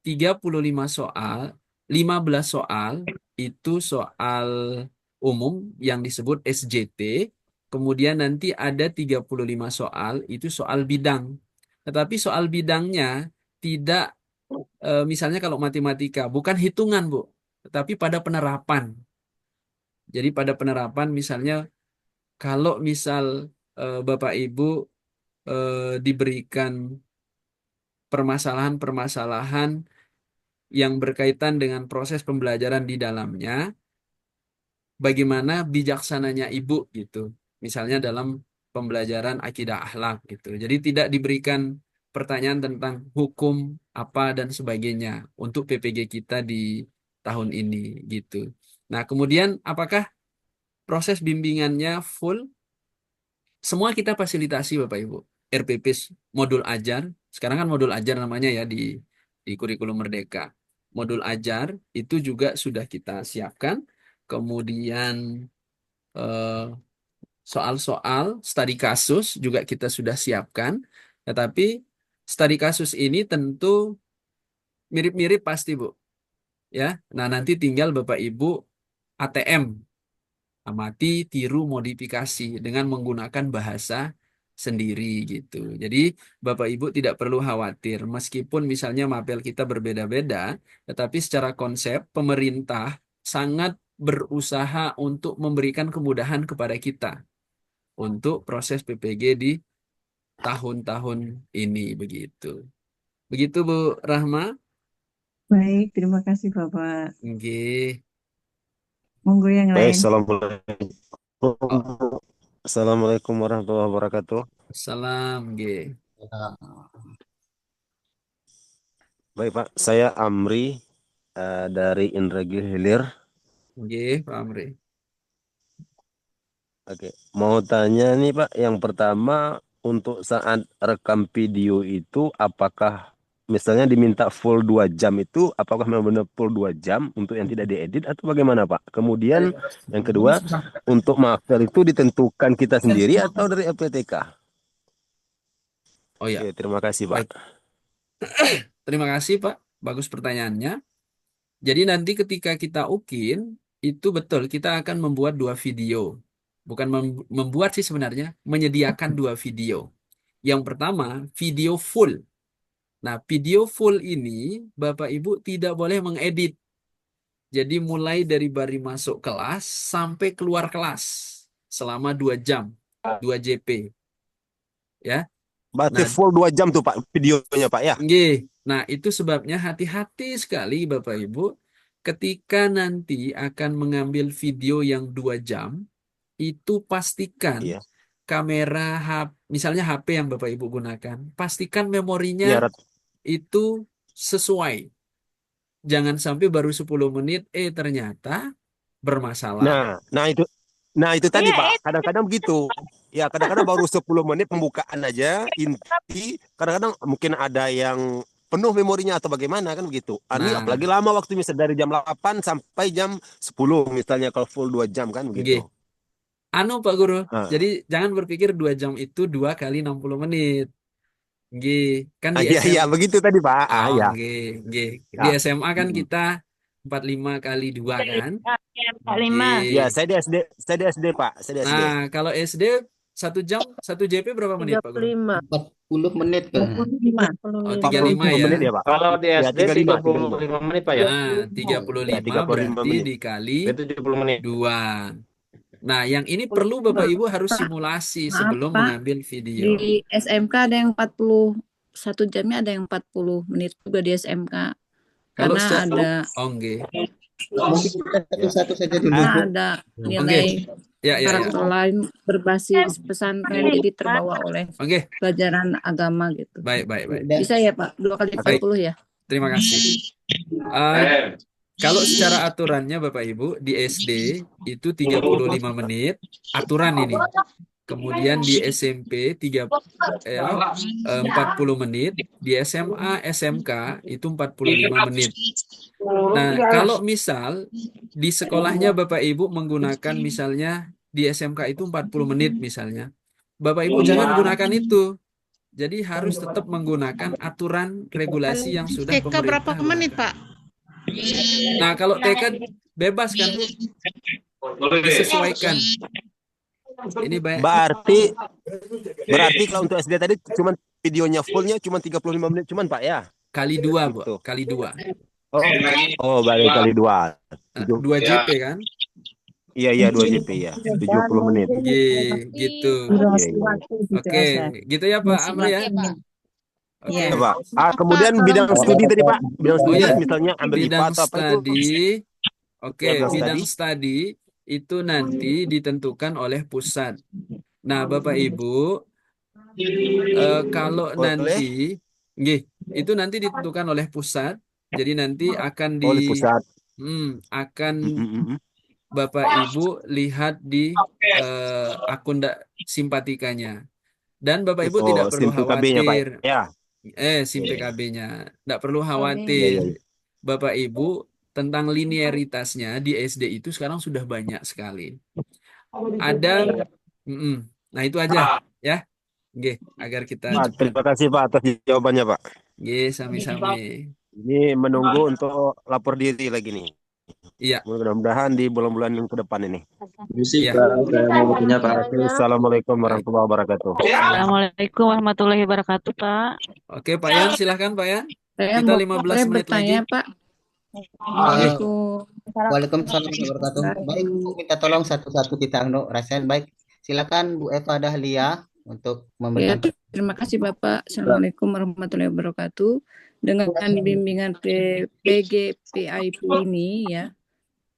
35 soal, 15 soal itu soal umum yang disebut SJT. Kemudian nanti ada 35 soal, itu soal bidang. Tetapi soal bidangnya tidak, misalnya kalau matematika, bukan hitungan, Bu, tetapi pada penerapan. Jadi pada penerapan misalnya, kalau misal Bapak Ibu diberikan permasalahan-permasalahan yang berkaitan dengan proses pembelajaran di dalamnya, bagaimana bijaksananya ibu gitu. Misalnya dalam pembelajaran akidah akhlak gitu. Jadi tidak diberikan pertanyaan tentang hukum apa dan sebagainya untuk PPG kita di tahun ini gitu. Nah, kemudian apakah proses bimbingannya full? Semua kita fasilitasi Bapak Ibu. RPP modul ajar, sekarang kan modul ajar namanya ya di kurikulum Merdeka. Modul ajar itu juga sudah kita siapkan. Kemudian soal-soal studi kasus juga kita sudah siapkan. Tetapi studi kasus ini tentu mirip-mirip pasti, Bu. Ya. Nah, nanti tinggal Bapak Ibu ATM, amati, tiru, modifikasi dengan menggunakan bahasa sendiri gitu. Jadi Bapak Ibu tidak perlu khawatir, meskipun misalnya mapel kita berbeda-beda, tetapi secara konsep pemerintah sangat berusaha untuk memberikan kemudahan kepada kita untuk proses PPG di tahun-tahun ini begitu. Begitu Bu Rahma? Baik, terima kasih Bapak. Nggih. Monggo yang Baik, lain. Assalamualaikum warahmatullahi wabarakatuh. Salam, nggih. Baik Pak, saya Amri dari Indragiri Hilir. Nggih, Pak Amri. Oke, mau tanya nih Pak, yang pertama untuk saat rekam video itu apakah misalnya diminta full 2 jam itu apakah memang benar full 2 jam untuk yang tidak diedit atau bagaimana Pak? Kemudian yang kedua, untuk mapel itu ditentukan kita sendiri atau dari LPTK? Oh ya. Oke, terima kasih Pak. Baik. Terima kasih Pak, bagus pertanyaannya. Jadi nanti ketika kita UKIN, itu betul kita akan membuat 2 video. Bukan membuat sih sebenarnya, menyediakan 2 video. Yang pertama, video full. Nah, video full ini Bapak Ibu tidak boleh mengedit. Jadi mulai dari masuk kelas sampai keluar kelas selama 2 jam, 2 JP. Ya. Berarti full 2 jam tuh Pak videonya Pak ya? Nggih. Nah, itu sebabnya hati-hati sekali Bapak Ibu ketika nanti akan mengambil video yang 2 jam, itu pastikan kamera misalnya HP yang Bapak Ibu gunakan, pastikan memorinya itu sesuai. Jangan sampai baru 10 menit ternyata bermasalah. Nah itu tadi Pak, kadang-kadang begitu. Ya, kadang-kadang baru 10 menit pembukaan aja, inti, kadang-kadang mungkin ada yang penuh memorinya atau bagaimana kan begitu. Ini apalagi lama waktu misalnya dari jam 8 sampai jam 10 misalnya kalau full 2 jam kan begitu. Pak Guru, jadi jangan berpikir 2 jam itu 2 kali 60 menit. Nggih, kan di SMA. Iya, begitu tadi Pak. Ya. Nggih. Di SMA kan kita 45 kali 2 kan? 45. Ya, saya di SD Pak. Saya di SD. Nah, kalau SD 1 jam 1 JP berapa menit Pak Guru? 40 menit kan? 35. Oh, 35 ya. menit ya Pak. Kalau di Ya, SD 35 menit Pak ya. Nah, 35 berarti menit. dikali 70 menit. 2. Nah, yang ini perlu Bapak Ibu harus simulasi sebelum mengambil video. Di SMK ada yang 41 jamnya, ada yang 40 menit juga di SMK. Kalau Karena ada nggih. Mungkin kita satu-satu saja dulu. karena ada nilai Ya. karakter lain berbasis pesantren, jadi terbawa oleh pelajaran agama gitu. Baik. Bisa ya Pak, 2 kali 40 ya? Terima kasih. Kalau secara aturannya Bapak Ibu di SD itu 35 menit aturan ini. Kemudian di SMP 40 menit, di SMA, SMK itu 45 menit. Nah, kalau misal di sekolahnya Bapak Ibu menggunakan misalnya di SMK itu 40 menit misalnya. Bapak Ibu jangan gunakan itu. Jadi harus tetap menggunakan aturan regulasi yang sudah TK pemerintah. berapa menit Pak? Nah, kalau TK bebas kan Bu? disesuaikan. Ini banyak. Berarti kalau untuk SD tadi cuman videonya fullnya cuma 35 menit cuman Pak ya. Kali 2, Bu. Gitu. Kali 2. Oh, balik kali 2. 2 JP kan? Iya 2 JP ya. 70 menit. Gitu. Oke, gitu ya Pak Amri ya. Oke. Ya. Pak. Kemudian bidang studi tadi Pak. Bidang studi ya. misalnya ambil IPA Bidang atau apa itu? studi. Oke, Bidang bidang studi. studi itu nanti ditentukan oleh pusat. Nah, Bapak Ibu, kalau nanti, itu nanti ditentukan oleh pusat. Jadi nanti akan Oleh pusat. akan Bapak Ibu lihat di akun simpatikanya. Dan Bapak Ibu tidak perlu SIM PKB-nya Pak. khawatir. Ya. SIM PKB-nya. Tidak perlu Iya. khawatir. Bapak Ibu, tentang linearitasnya di SD itu sekarang sudah banyak sekali. Ada, nah itu aja ya. Agar kita cepat. Terima kasih Pak atas jawabannya Pak. Sami-sami. Ini menunggu untuk lapor diri lagi nih. Iya. Mudah-mudahan di bulan-bulan yang ke depan ini. Iya. Assalamualaikum warahmatullahi wabarakatuh. Assalamualaikum warahmatullahi wabarakatuh, Pak. Oke, Pak Yan, silahkan Pak Yan. Saya Kita boleh 15 menit bertanya, lagi. Pak. Waalaikumsalam warahmatullahi wabarakatuh. Baik, minta tolong satu-satu kita rasain. Baik, silakan Bu Eva Dahlia untuk Ya, memberikan. terima kasih Bapak. Assalamualaikum warahmatullahi wabarakatuh. Dengan bimbingan PPG PIP ini ya,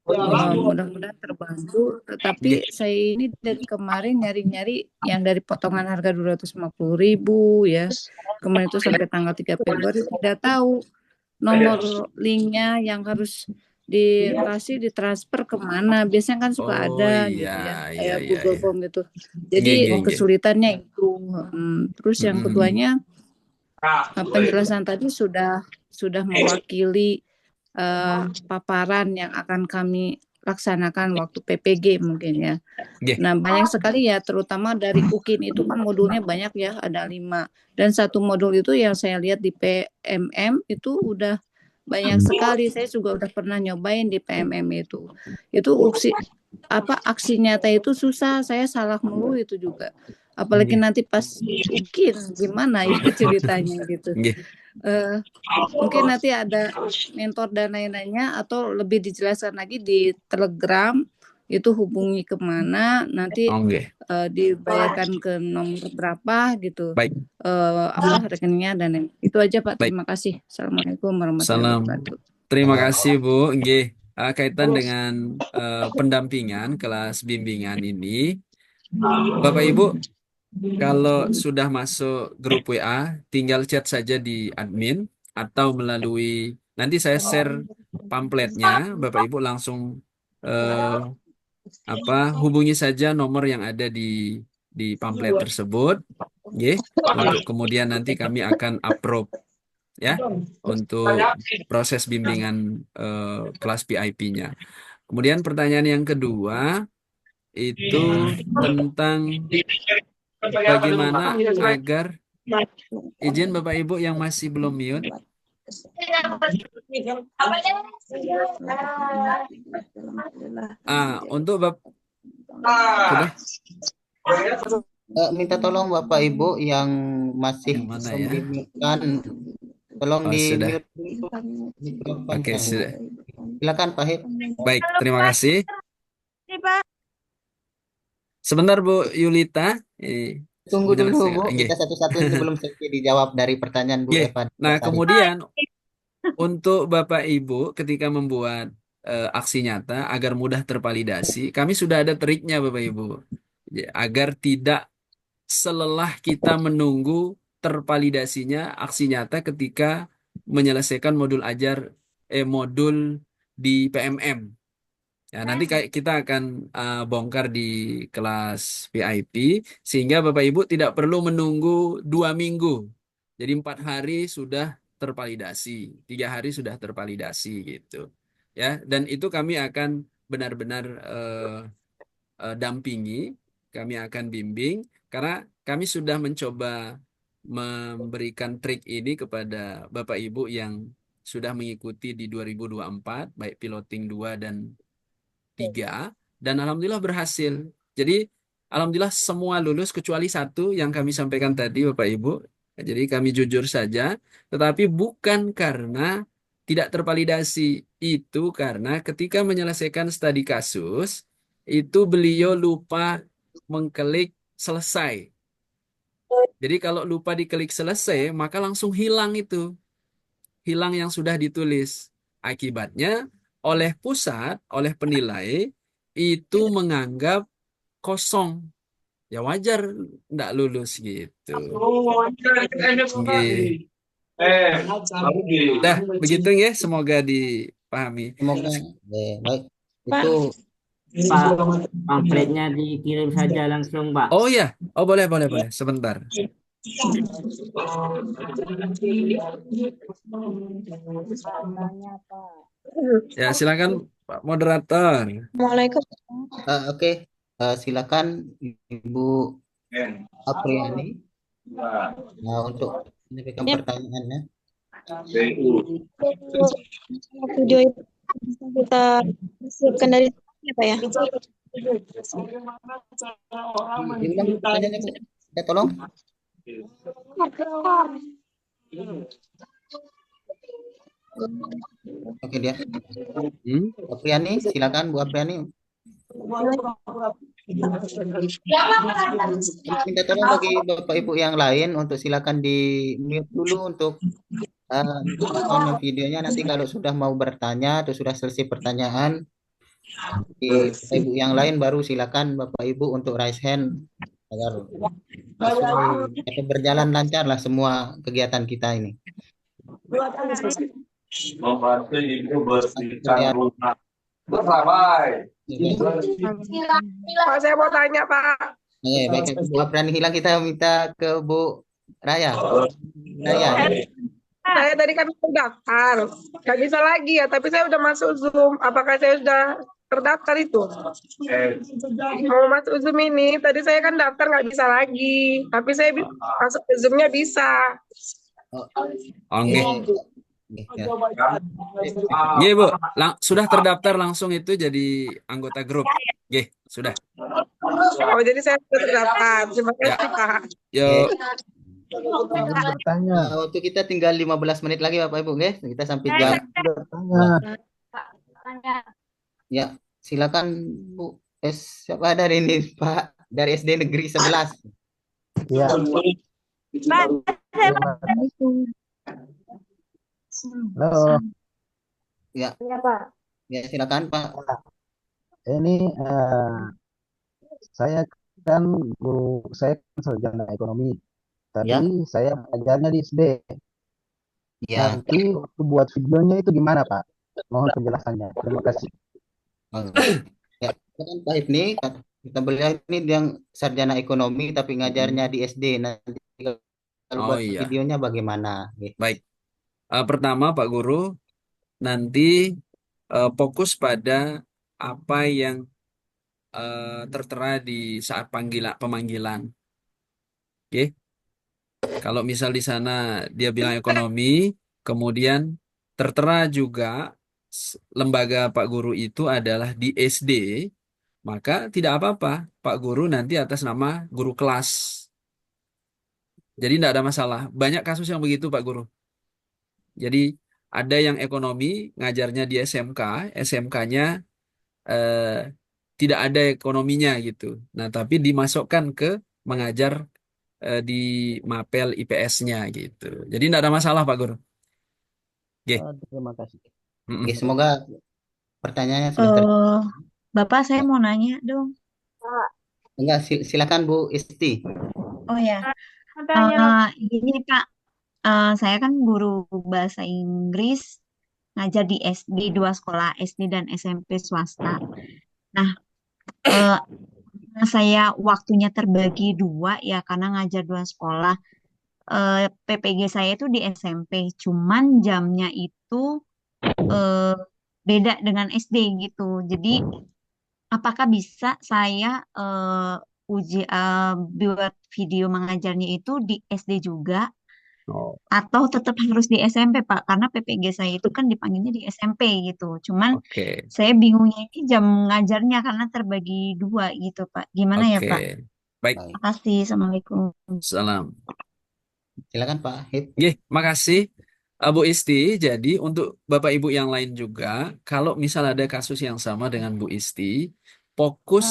mudah-mudahan terbantu. Tetapi saya ini dari kemarin nyari-nyari yang dari potongan harga 250.000 ya. Kemarin itu sampai tanggal 3 Februari tidak tahu nomor linknya yang harus dikasih ditransfer kemana. Biasanya kan suka ada gitu ya, kayak Google Form gitu. Jadi kesulitannya itu. Terus yang keduanya penjelasan tadi sudah mewakili paparan yang akan kami laksanakan waktu PPG mungkin ya. Nah, banyak sekali ya, terutama dari UKIN itu kan modulnya banyak ya, ada 5. Dan satu modul itu yang saya lihat di PMM itu udah banyak sekali. Saya juga udah pernah nyobain di PMM itu. Itu aksi nyata itu susah, saya salah mulu itu juga. Apalagi nanti pas UKIN gimana ya ceritanya gitu. Mungkin nanti ada mentor dan lain-lainnya atau lebih dijelaskan lagi di Telegram itu hubungi kemana nanti dibayarkan ke nomor berapa gitu. Rekeningnya dan lain. Itu aja Pak. Terima kasih. Assalamualaikum warahmatullahi wabarakatuh. Terima kasih Bu. Kaitan dengan pendampingan kelas bimbingan ini, Bapak Ibu, kalau sudah masuk grup WA, tinggal chat saja di admin atau melalui, nanti saya share pamfletnya, Bapak Ibu langsung hubungi saja nomor yang ada di pamflet tersebut, untuk kemudian nanti kami akan approve ya untuk proses bimbingan kelas PIP-nya. Kemudian pertanyaan yang kedua itu tentang bagaimana agar, izin Bapak Ibu yang masih belum mute. Untuk sudah? Minta tolong Bapak Ibu yang masih membingungkan, tolong di mute mikrofonnya. Oke, sudah. Silakan Pak Hip. Baik, terima kasih. Sebentar Bu Yulita. Tunggu dulu Bu, kita satu-satu sebelum dijawab dari pertanyaan Bu Eva. Nah, kemudian untuk Bapak Ibu ketika membuat aksi nyata agar mudah tervalidasi, kami sudah ada triknya Bapak Ibu. Agar tidak selelah kita menunggu tervalidasinya aksi nyata ketika menyelesaikan modul modul di PMM. Ya, nanti kita akan bongkar di kelas VIP sehingga Bapak Ibu tidak perlu menunggu 2 minggu. Jadi 4 hari sudah tervalidasi, 3 hari sudah tervalidasi gitu. Ya, dan itu kami akan benar-benar dampingi, kami akan bimbing karena kami sudah mencoba memberikan trik ini kepada Bapak Ibu yang sudah mengikuti di 2024 baik piloting 2 dan 3 dan alhamdulillah berhasil. Jadi alhamdulillah semua lulus kecuali satu yang kami sampaikan tadi Bapak Ibu. Jadi kami jujur saja, tetapi bukan karena tidak tervalidasi, itu karena ketika menyelesaikan studi kasus itu beliau lupa mengklik selesai. Jadi kalau lupa diklik selesai, maka langsung hilang itu. Hilang yang sudah ditulis. Akibatnya oleh pusat, oleh penilai, itu menganggap kosong. Ya wajar enggak lulus gitu. Nggih. Dah, begitu ya, semoga dipahami. Semoga baik. Itu Pak, pamfletnya dikirim saja langsung, Pak. Oh ya, oh boleh, sebentar. Ya silakan Pak Moderator. Assalamualaikum. Oke. Silakan Ibu Apriani untuk menyampaikan pertanyaannya. Video itu bisa kita siapkan dari ya Pak ya? Diulang pertanyaannya, Bu. Ya, tolong. Oke dia. Apriani, silakan Bu Apriani. Minta tolong bagi Bapak Ibu yang lain untuk silakan di mute dulu untuk videonya. Nanti kalau sudah mau bertanya atau sudah selesai pertanyaan, Bapak Ibu yang lain baru silakan Bapak Ibu untuk raise hand agar berjalan lancar lah semua kegiatan kita ini. Membantu ibu bersihkan rumah. Pak, saya mau tanya, Pak. Baik, Bu Apriani hilang, kita minta ke Bu Raya. Saya tadi kan terdaftar, nggak bisa lagi ya, tapi saya udah masuk Zoom. Apakah saya sudah terdaftar itu? Mau masuk Zoom ini, tadi saya kan daftar nggak bisa lagi, tapi saya masuk ke Zoom-nya bisa. Oke. Nggih, Bu. Sudah terdaftar langsung itu jadi anggota grup. Nggih, sudah. Oh, jadi saya sudah terdaftar. Terima kasih, Pak. Yuk. Bertanya. Waktu kita tinggal 15 menit lagi Bapak Ibu, nggih. Kita sampai jam. Ya, silakan Bu. Siapa dari ini, Pak? Dari SD Negeri 11. Ya. Halo. Ya. Iya, Pak. Ya, silakan, Pak. Ini saya kan guru, saya kan sarjana ekonomi. Tapi saya belajarnya di SD. Ya. Nanti waktu buat videonya itu gimana, Pak? Mohon penjelasannya. Terima kasih. Ya, kan Pak Ibni, kita beliau ini yang sarjana ekonomi tapi ngajarnya di SD. Nanti kalau buat videonya bagaimana? Baik. Pertama Pak Guru, nanti fokus pada apa yang tertera di saat pemanggilan. Oke. Kalau misal di sana dia bilang ekonomi, kemudian tertera juga lembaga Pak Guru itu adalah di SD, maka tidak apa-apa, Pak Guru nanti atas nama guru kelas. Jadi tidak ada masalah. Banyak kasus yang begitu Pak Guru. Jadi ada yang ekonomi ngajarnya di SMK, SMK-nya tidak ada ekonominya gitu. Nah, tapi dimasukkan ke mengajar di mapel IPS-nya gitu. Jadi tidak ada masalah Pak Guru. Terima kasih. Semoga pertanyaannya sudah Bapak, saya mau nanya dong. Enggak, silakan Bu Isti. Oh ya, gini Pak, saya kan guru bahasa Inggris, ngajar di SD 2 sekolah, SD dan SMP swasta. Nah, saya waktunya terbagi 2 ya karena ngajar 2 sekolah. PPG saya itu di SMP, cuman jamnya itu beda dengan SD gitu. Jadi apakah bisa saya buat video mengajarnya itu di SD juga, Oh, Atau tetap harus di SMP, Pak? Karena PPG saya itu kan dipanggilnya di SMP gitu. Cuman oke, saya bingungnya ini jam ngajarnya karena terbagi dua gitu, Pak. Gimana ya, oke. Pak? Baik, Baik. Makasih. Assalamualaikum. salam. Silakan Pak Hip. Oke, makasih. Bu Isti, jadi untuk Bapak Ibu yang lain juga, kalau misal ada kasus yang sama dengan Bu Isti, fokus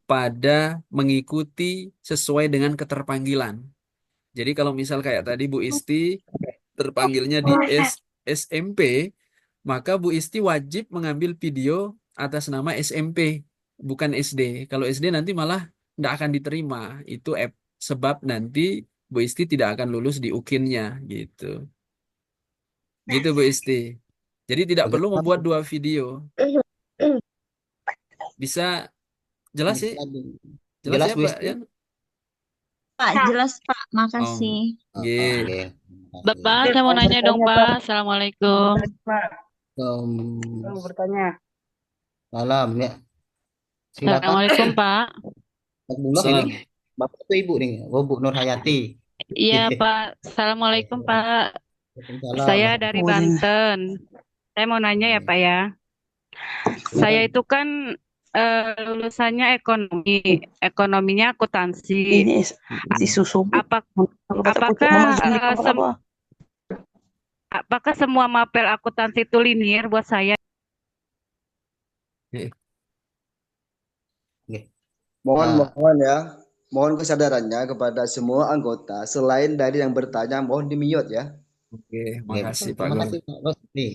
pada mengikuti sesuai dengan keterpanggilan. Jadi kalau misal kayak tadi Bu Isti terpanggilnya di SMP, maka Bu Isti wajib mengambil video atas nama SMP, bukan SD. Kalau SD nanti malah tidak akan diterima. Itu sebab nanti Bu Isti tidak akan lulus di UKIN-nya gitu. Gitu Bu Isti. Jadi tidak perlu Bagaimana membuat 2 video. Bisa jelas sih? bisa Jelas jelas ya Bu Pak Isti? ya? Pak, jelas, Pak. Oh, Makasih. nggih. Oke. Bapak, saya mau nanya dong, Pak. Assalamualaikum. Assalamualaikum. bertanya. Malam ya. Silakan. Assalamualaikum, Pak. Abdullah Salam. ini Bapak atau Ibu nih? Oh, Bu Nur Hayati. Iya, Pak. Assalamualaikum, Pak. Waalaikumsalam. Saya dari Banten. Saya mau nanya ya, Pak ya. Saya itu kan lulusannya ekonomi, ekonominya akuntansi. Apakah semua mapel akuntansi itu linear buat saya? Mohon ya, mohon kesadarannya kepada semua anggota selain dari yang bertanya mohon di-mute ya. Oke, Oke, makasih Pak terima Gong. kasih Pak Pusli.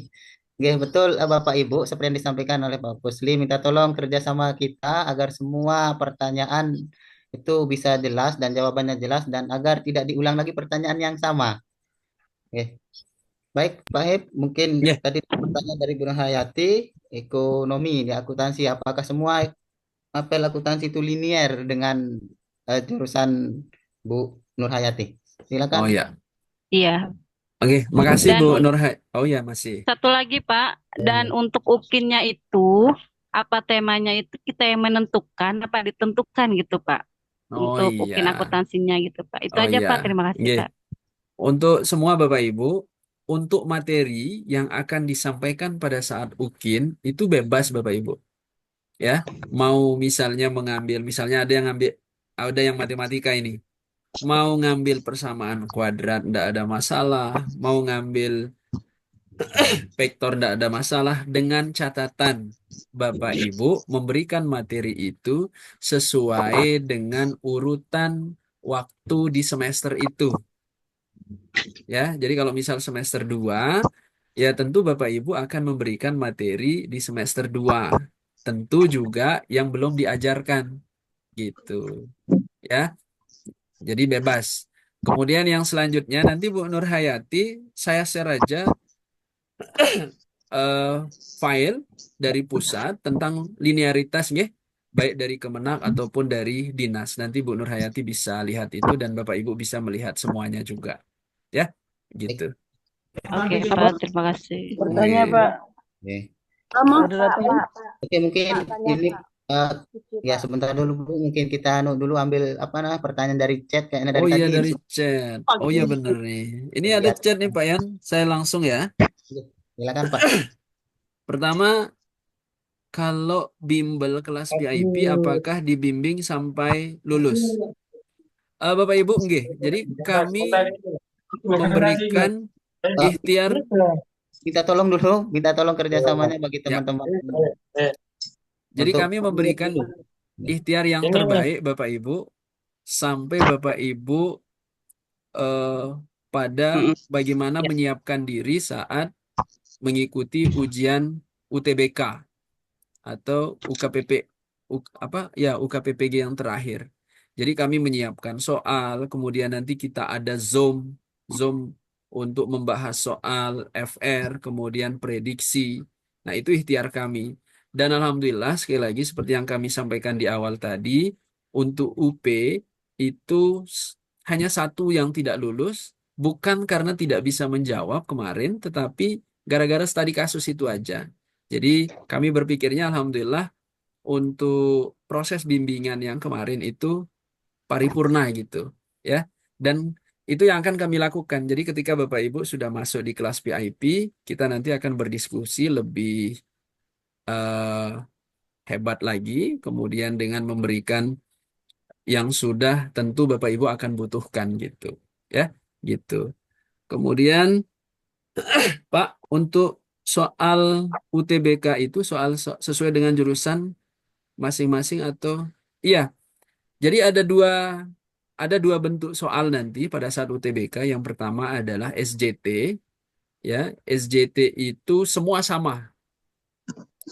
Oke, betul Bapak Ibu, seperti yang disampaikan oleh Pak Pusli, minta tolong kerjasama kita agar semua pertanyaan itu bisa jelas dan jawabannya jelas dan agar tidak diulang lagi pertanyaan yang sama. Oke. Baik, Pak Hip, mungkin Ya. tadi pertanyaan dari Bu Nur Hayati, ekonomi di akuntansi, apakah semua mapel akuntansi itu linear dengan jurusan Bu Nur Hayati? Oh Silakan. ya. Iya. Oke, makasih Dan Bu Nur Oh ya, masih. satu lagi, Pak. Dan untuk UKIN-nya itu, apa temanya itu kita yang menentukan, apa ditentukan gitu, Pak? Oh Untuk UKIN iya. akuntansinya gitu, Pak. Itu Oh aja, Pak. iya. Terima kasih, Nggih. Pak. Untuk semua Bapak Ibu, untuk materi yang akan disampaikan pada saat UKIN itu bebas Bapak Ibu. Ya, mau misalnya misalnya ada yang matematika ini, mau ngambil persamaan kuadrat tidak ada masalah, mau ngambil vektor tidak ada masalah, dengan catatan Bapak Ibu memberikan materi itu sesuai dengan urutan waktu di semester itu. Ya, jadi kalau misal semester 2, ya tentu Bapak Ibu akan memberikan materi di semester 2. Tentu juga yang belum diajarkan gitu. Ya. Jadi bebas. Kemudian yang selanjutnya nanti Bu Nur Hayati saya share aja file dari pusat tentang linearitas ya, baik dari Kemenak ataupun dari dinas. Nanti Bu Nur Hayati bisa lihat itu dan Bapak Ibu bisa melihat semuanya juga. Ya, gitu. Oke, Pak. Terima kasih. Bertanya, Oke. Pak. Oke. Moderator. Oke, mungkin ini ya sebentar dulu Bu, mungkin kita dulu ambil pertanyaan dari chat kayaknya Oh dari iya tadi. dari chat. Oh iya bener nih. Ini ada chat nih Pak Yan. Saya langsung ya. Silakan Pak. Pertama, kalau bimbel kelas VIP apakah dibimbing sampai lulus? Bapak Ibu nggih. Jadi kami memberikan ikhtiar. Minta tolong kerjasamanya bagi teman-teman. Jadi Untuk kami memberikan ikhtiar yang terbaik Bapak Ibu sampai Bapak Ibu pada bagaimana menyiapkan diri saat mengikuti ujian UTBK atau UKPPG yang terakhir. Jadi kami menyiapkan soal, kemudian nanti kita ada Zoom untuk membahas soal FR, kemudian prediksi. Nah, itu ikhtiar kami. Dan alhamdulillah sekali lagi seperti yang kami sampaikan di awal tadi, untuk UP itu hanya satu yang tidak lulus, bukan karena tidak bisa menjawab kemarin, tetapi gara-gara studi kasus itu aja. Jadi kami berpikirnya alhamdulillah untuk proses bimbingan yang kemarin itu paripurna gitu ya. Dan itu yang akan kami lakukan. Jadi ketika Bapak Ibu sudah masuk di kelas PIP, kita nanti akan berdiskusi lebih eh, hebat lagi, kemudian dengan memberikan yang sudah tentu Bapak Ibu akan butuhkan gitu. Ya, gitu. Kemudian Pak, untuk soal UTBK itu sesuai dengan jurusan masing-masing atau iya. Jadi ada dua bentuk soal nanti pada saat UTBK. Yang pertama adalah SJT, ya. SJT itu semua sama.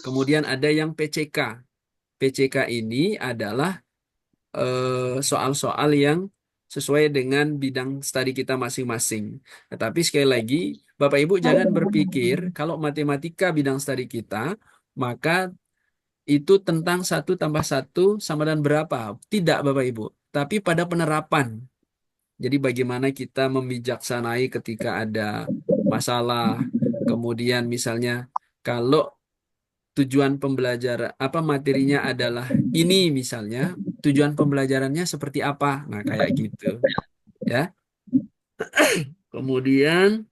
Kemudian ada yang PCK. PCK ini adalah soal-soal yang sesuai dengan bidang studi kita masing-masing. Tetapi sekali lagi, Bapak Ibu jangan berpikir kalau matematika bidang studi kita, maka itu tentang 1 tambah 1 sama dengan berapa. Tidak, Bapak Ibu. Tapi pada penerapan. Jadi bagaimana kita membijaksanai ketika ada masalah. Kemudian misalnya kalau tujuan pembelajaran materinya adalah ini misalnya, tujuan pembelajarannya seperti apa. Nah, kayak gitu. Ya. Kemudian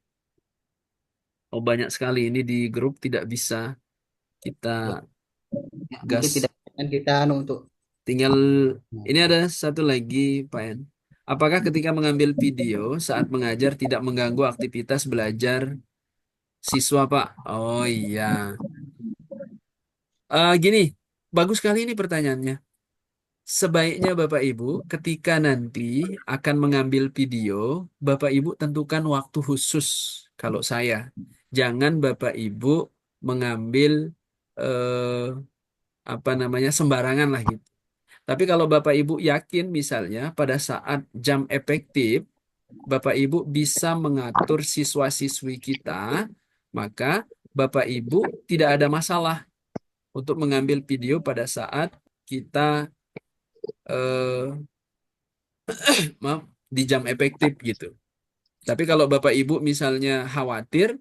banyak sekali ini di grup tidak bisa kita gas. Mungkin tidak akan kita untuk Tinggal ini ada satu lagi, Pak En. Apakah ketika mengambil video saat mengajar tidak mengganggu aktivitas belajar siswa, Pak? Oh iya. Gini, bagus sekali ini pertanyaannya. Sebaiknya Bapak Ibu ketika nanti akan mengambil video, Bapak Ibu tentukan waktu khusus. Kalau saya, jangan Bapak Ibu mengambil sembarangan lah gitu. Tapi kalau Bapak Ibu yakin misalnya pada saat jam efektif, Bapak Ibu bisa mengatur siswa-siswi kita, maka Bapak Ibu tidak ada masalah untuk mengambil video pada saat kita maaf, di jam efektif gitu. Tapi kalau Bapak Ibu misalnya khawatir,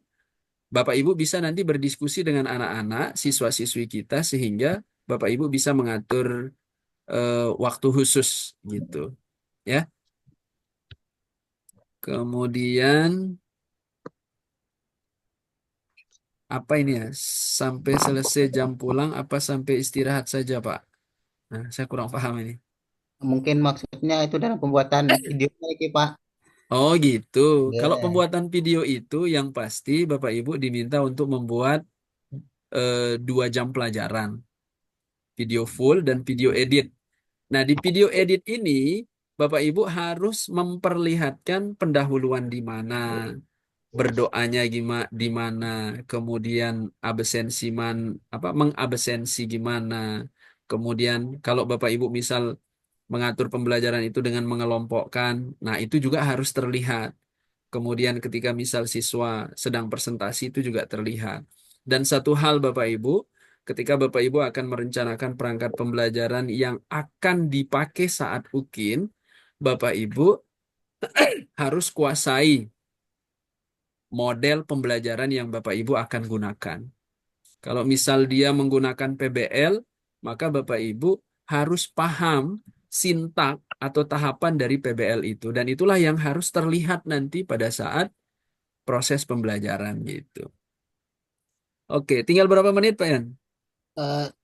Bapak Ibu bisa nanti berdiskusi dengan anak-anak, siswa-siswi kita sehingga Bapak Ibu bisa mengatur waktu khusus gitu. Ya. Kemudian apa ini ya? Sampai selesai jam pulang apa sampai istirahat saja, Pak? Nah, saya kurang paham ini. mungkin maksudnya itu dalam pembuatan video ini, Pak. Oh gitu. Kalau Ya. pembuatan video itu yang pasti Bapak Ibu diminta untuk membuat 2 jam pelajaran. Video full dan video edit. Nah, di video edit ini Bapak Ibu harus memperlihatkan pendahuluan di mana, berdoanya gimana, di mana, kemudian mengabsensi gimana. Kemudian kalau Bapak Ibu misal mengatur pembelajaran itu dengan mengelompokkan, nah itu juga harus terlihat. Kemudian ketika misal siswa sedang presentasi itu juga terlihat. Dan satu hal Bapak Ibu, ketika Bapak Ibu akan merencanakan perangkat pembelajaran yang akan dipakai saat UKIN, Bapak Ibu harus kuasai model pembelajaran yang Bapak Ibu akan gunakan. Kalau misal dia menggunakan PBL, maka Bapak Ibu harus paham sintak atau tahapan dari PBL itu. Dan itulah yang harus terlihat nanti pada saat proses pembelajaran gitu. Oke, tinggal berapa menit Pak Yan?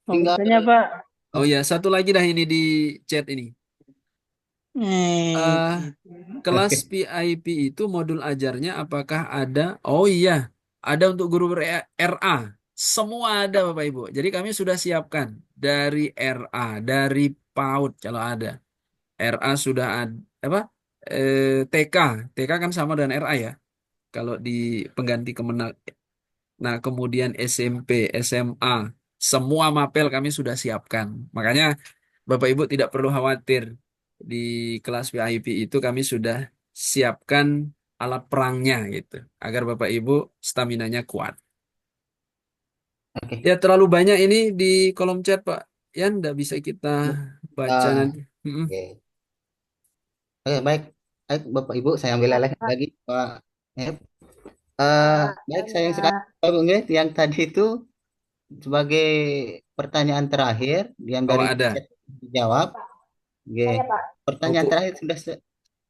Tinggal Tanya Pak. Oh ya, satu lagi dah ini di chat ini. Kelas PIP itu modul ajarnya apakah ada? Oh iya, ada untuk guru RA. Semua ada Bapak Ibu. Jadi kami sudah siapkan dari RA, dari PAUD kalau ada. RA sudah ada TK. TK kan sama dengan RA ya. Kalau di pengganti Kemenag. Nah, kemudian SMP, SMA, semua mapel kami sudah siapkan. Makanya Bapak Ibu tidak perlu khawatir. Di kelas VIP itu kami sudah siapkan alat perangnya gitu. Agar Bapak Ibu staminanya kuat. Ya, terlalu banyak ini di kolom chat, Pak. Ya, enggak bisa kita baca nanti. Oke. Oke, baik. Baik, Bapak Ibu, saya ambil lagi, Pak. Baik, sayang sekali, Pak Bung, yang tadi itu sebagai pertanyaan terakhir yang dari ada. chat dijawab. Oke. Pertanyaan terakhir sudah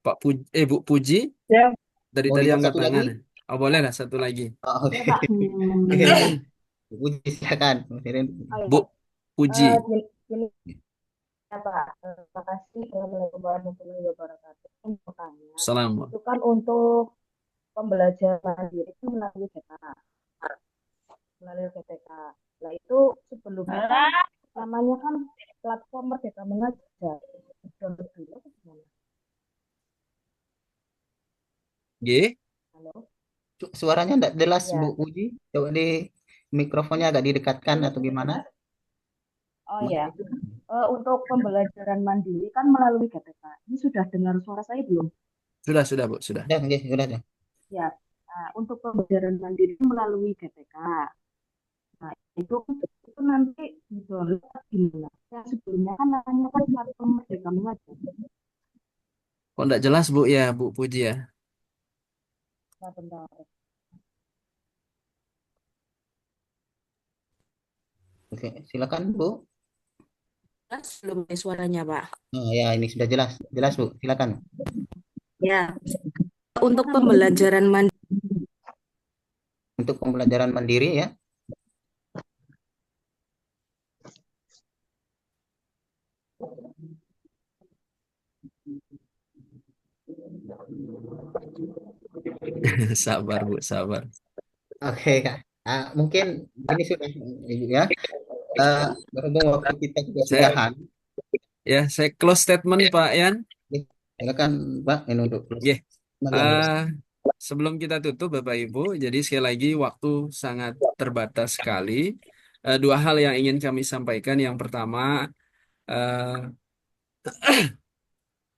Pak Puji, Bu Puji Ya. dari Mau tadi dengar angkat satu tangan. lagi? Oh, boleh lah satu lagi. Oh, oke. Pak. Puji, silakan. Bu Puji. Gini ya Pak, terima kasih. Assalamualaikum warahmatullahi wabarakatuh. Saya mau tanya, Salam. itu kan untuk pembelajaran mandiri itu melalui GTK. Nah itu sebelumnya kan namanya kan platform Merdeka Mengajar. Download dulu atau gimana? G. Halo? Suaranya tidak jelas, Ya. Bu Puji. Coba di mikrofonnya agak didekatkan atau gimana? Oh ya, untuk pembelajaran mandiri kan melalui GTK. Ini sudah dengar suara saya belum? Sudah, Bu, sudah. Sudah, nggih, sudah. Ya, nah, untuk pembelajaran mandiri melalui GTK. Nah, itu nanti di-download gimana? Yang sebelumnya kan namanya kan platform Merdeka Mengajar. Kok enggak jelas, Bu, ya, Bu Puji ya? Nah, bentar. Oke, silakan Bu. Jelas belum nih suaranya, Pak? Oh ya, ini sudah jelas. Jelas, Bu. Silakan. Ya, untuk pembelajaran mandiri. Untuk pembelajaran mandiri ya. Sabar, Bu, sabar. Oke, Kak. Mungkin ini sudah ya. Berhubung waktu kita juga sudah habis. Ya, saya close statement, Pak Yan. Silakan, Pak, ini untuk close. Sebelum kita tutup, Bapak Ibu, jadi sekali lagi waktu sangat terbatas sekali. Dua hal yang ingin kami sampaikan. Yang pertama,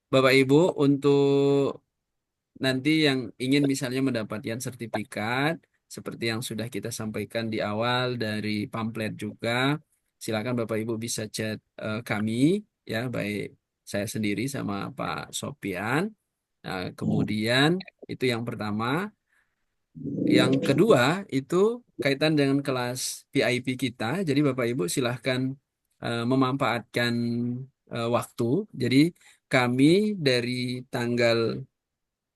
Bapak Ibu, untuk nanti yang ingin misalnya mendapatkan sertifikat, seperti yang sudah kita sampaikan di awal dari pamflet juga, silakan Bapak Ibu bisa chat kami, ya, baik saya sendiri sama Pak Sopian. Nah, kemudian itu yang pertama. Yang kedua itu kaitan dengan kelas VIP kita. Jadi Bapak Ibu silahkan memanfaatkan waktu. Jadi kami dari tanggal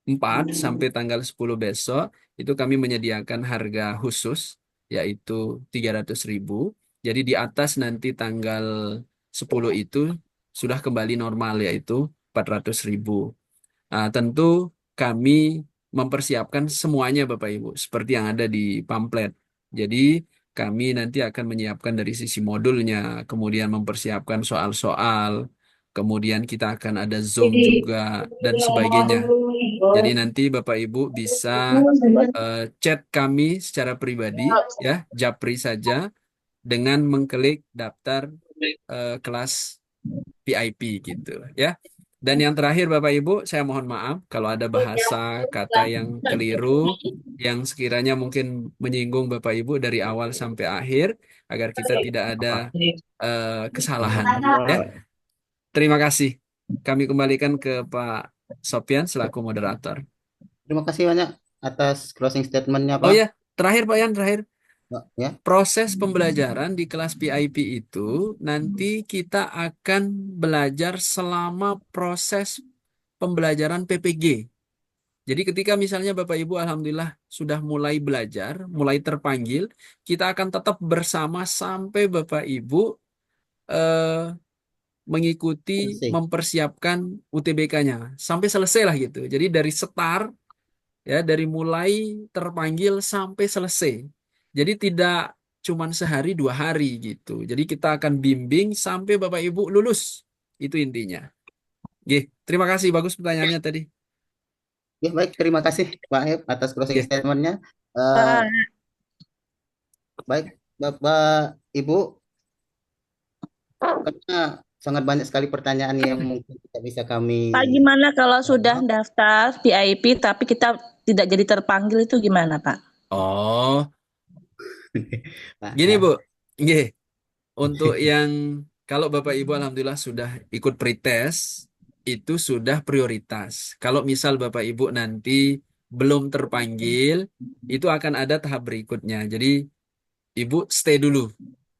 4 sampai tanggal 10 besok itu kami menyediakan harga khusus yaitu 300.000. Jadi di atas nanti tanggal 10 itu sudah kembali normal yaitu 400.000. Tentu kami mempersiapkan semuanya Bapak Ibu seperti yang ada di pamflet. Jadi kami nanti akan menyiapkan dari sisi modulnya, kemudian mempersiapkan soal-soal, kemudian kita akan ada Zoom juga dan sebagainya. Jadi nanti Bapak Ibu bisa chat kami secara pribadi ya, japri saja dengan mengklik daftar kelas VIP gitu ya. Dan yang terakhir Bapak Ibu, saya mohon maaf kalau ada bahasa kata yang keliru, yang sekiranya mungkin menyinggung Bapak Ibu dari awal sampai akhir, agar kita tidak ada kesalahan. Ya. Terima kasih. Kami kembalikan ke Pak Sopian selaku moderator. Terima kasih banyak atas closing statement-nya, Pak. Oh ya, terakhir Pak Yan, terakhir. Ya. Proses pembelajaran di kelas VIP itu nanti kita akan belajar selama proses pembelajaran PPG. Jadi ketika misalnya Bapak Ibu alhamdulillah sudah mulai belajar, mulai terpanggil, kita akan tetap bersama sampai Bapak Ibu mengikuti mempersiapkan UTBK-nya sampai selesai lah gitu. Jadi dari start ya, dari mulai terpanggil sampai selesai. Jadi tidak cuman sehari 2 hari gitu. Jadi kita akan bimbing sampai Bapak Ibu lulus. Itu intinya. Oke, terima kasih, bagus pertanyaannya tadi. Ya, baik, terima kasih Pak Ep atas closing statement-nya. Baik, Bapak Ibu, karena sangat banyak sekali pertanyaan yang mungkin tidak bisa kami. Pak, gimana kalau sudah daftar VIP tapi kita tidak jadi terpanggil, itu gimana Pak? Oh, gini Bu, untuk yang kalau Bapak Ibu alhamdulillah sudah ikut pretest, itu sudah prioritas. Kalau misal Bapak Ibu nanti belum terpanggil, itu akan ada tahap berikutnya. Jadi Ibu stay dulu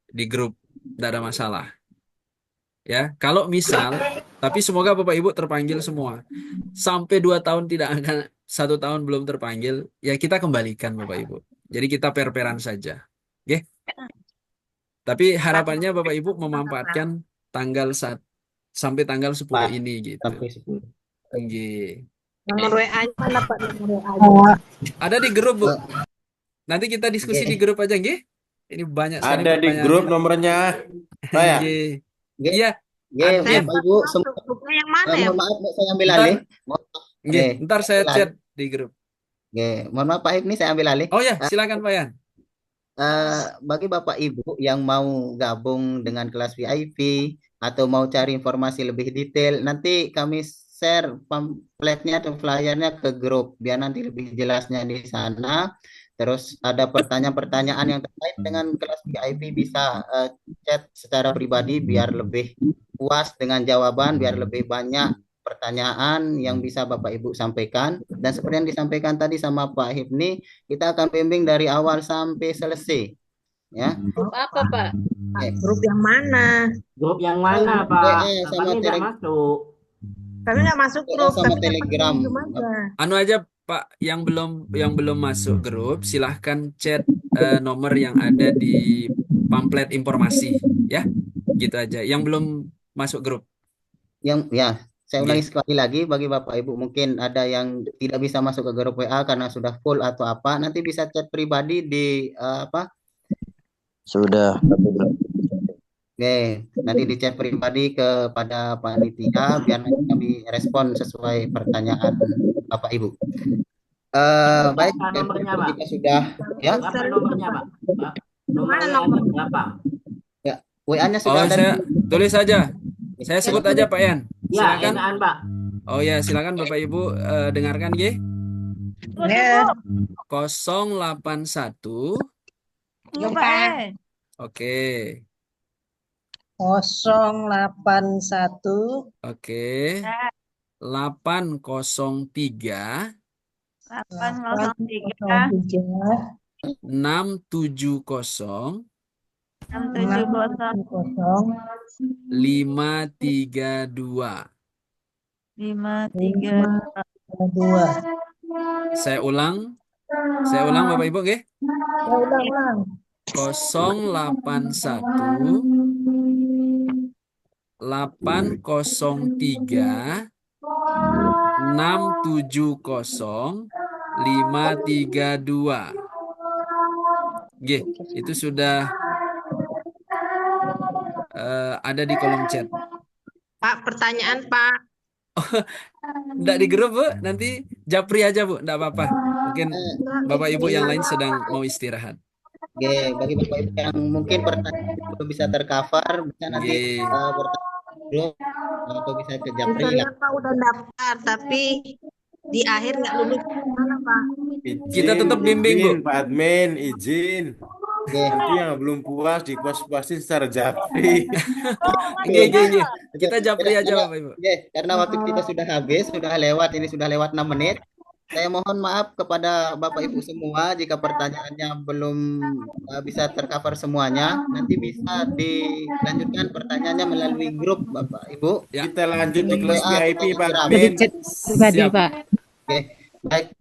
di grup, tidak ada masalah. Ya, kalau misal Tapi semoga Bapak Ibu terpanggil semua. Sampai 2 tahun tidak akan, 1 tahun belum terpanggil, ya kita kembalikan Bapak Ibu. Jadi kita per-peran saja. Oke? Tapi harapannya Bapak Ibu memanfaatkan tanggal sampai tanggal 10 ini gitu. Sampai 10. Oke. Nomor WA-nya mana Pak? Nomor WA-nya. Ada di grup, Bu. Nanti kita diskusi di grup aja, nggih. Ini banyak sekali Ada di pertanyaan. grup nomornya. Pak ya? Nggih. Iya. Nggih, Admin. Bapak Ibu, Grupnya yang mana ya? mohon maaf saya ambil Ntar, alih. nggih, ntar saya Silakan. chat di grup. Nggih, mohon maaf Pak Ibni, saya ambil alih. Oh ya, silakan Pak Yan. Bagi Bapak Ibu yang mau gabung dengan kelas VIP atau mau cari informasi lebih detail, nanti kami share pamfletnya atau flyernya ke grup biar nanti lebih jelasnya di sana. Terus ada pertanyaan-pertanyaan yang terkait dengan kelas VIP bisa chat secara pribadi biar lebih puas dengan jawaban, biar lebih banyak pertanyaan yang bisa Bapak Ibu sampaikan. Dan seperti yang disampaikan tadi sama Pak Hipni, kita akan bimbing dari awal sampai selesai. Ya. Grup apa Pak? Oke. Grup yang mana? Grup yang mana, Pak? sama Kami tidak masuk. Kami nggak masuk grup, sama tapi Telegram. Anu aja Pak, yang belum masuk grup, silahkan chat nomor yang ada di pamflet informasi, ya, gitu aja. Yang belum masuk grup. Saya ulangi sekali lagi bagi Bapak Ibu mungkin ada yang tidak bisa masuk ke grup WA karena sudah full atau apa, nanti bisa chat pribadi di Sudah. Oke, nanti di chat pribadi kepada panitia biar nanti kami respon sesuai pertanyaan Bapak Ibu. Baik, nomornya, Pak? kita sudah ya. Berapa nomornya, Pak? Nomornya berapa? Ya, WA-nya sudah ada. Saya tulis saja. Saya sebut aja Pak Yan. Ya, Silakan. enakan, Pak. Oh ya, silakan Bapak Ibu dengarkan nggih. 081. Oke. 081. Oke. 803 670 532. Saya ulang Bapak Ibu nggih. 081 803 670 532. Nggih, itu sudah ada di kolom chat. Pak, pertanyaan Pak. Enggak di grup, Bu. Nanti japri aja, Bu. Enggak apa-apa. Mungkin Bapak Ibu yang lain sedang mau istirahat. Oke, bagi Bapak Ibu yang mungkin pertanyaan belum bisa tercover, bisa nanti bertanya grup atau bisa ke japri. Misalnya Pak udah daftar, tapi di akhir nggak lulus, gimana Pak? Kita tetap bimbing, Bu. Pak Admin, izin. Nanti yang belum puas dipuas-puasin secara japri. Nggih. Kita japri aja Bapak Ibu. Karena waktu kita sudah habis, sudah lewat 6 menit. Saya mohon maaf kepada Bapak Ibu semua jika pertanyaannya belum bisa tercover semuanya. Nanti bisa dilanjutkan pertanyaannya melalui grup Bapak Ibu. Ya. Kita lanjut di kelas WA VIP Pak atau Admin. Pribadi, Pak. Oke, baik.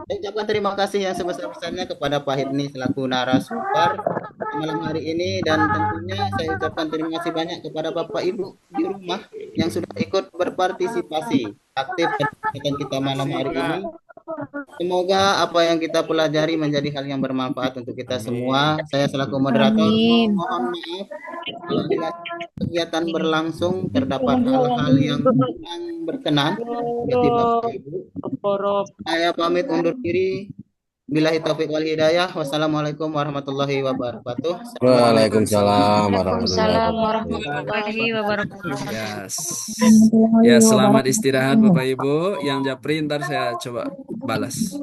Saya ucapkan terima kasih yang sebesar-besarnya kepada Pak Hipni selaku narasumber malam hari ini, dan tentunya saya ucapkan terima kasih banyak kepada Bapak Ibu di rumah yang sudah ikut berpartisipasi aktif dalam kegiatan kita malam hari ini. Semoga apa yang kita pelajari menjadi hal yang bermanfaat untuk kita semua. Saya selaku moderator mohon maaf bila kegiatan berlangsung terdapat hal-hal yang kurang berkenan bagi Bapak Ibu. Saya pamit undur diri. Billahi taufiq wal hidayah. Wassalamualaikum warahmatullahi wabarakatuh. Waalaikumsalam warahmatullahi wabarakatuh. Ya, selamat istirahat Bapak Ibu. Yang japri ntar saya coba balas.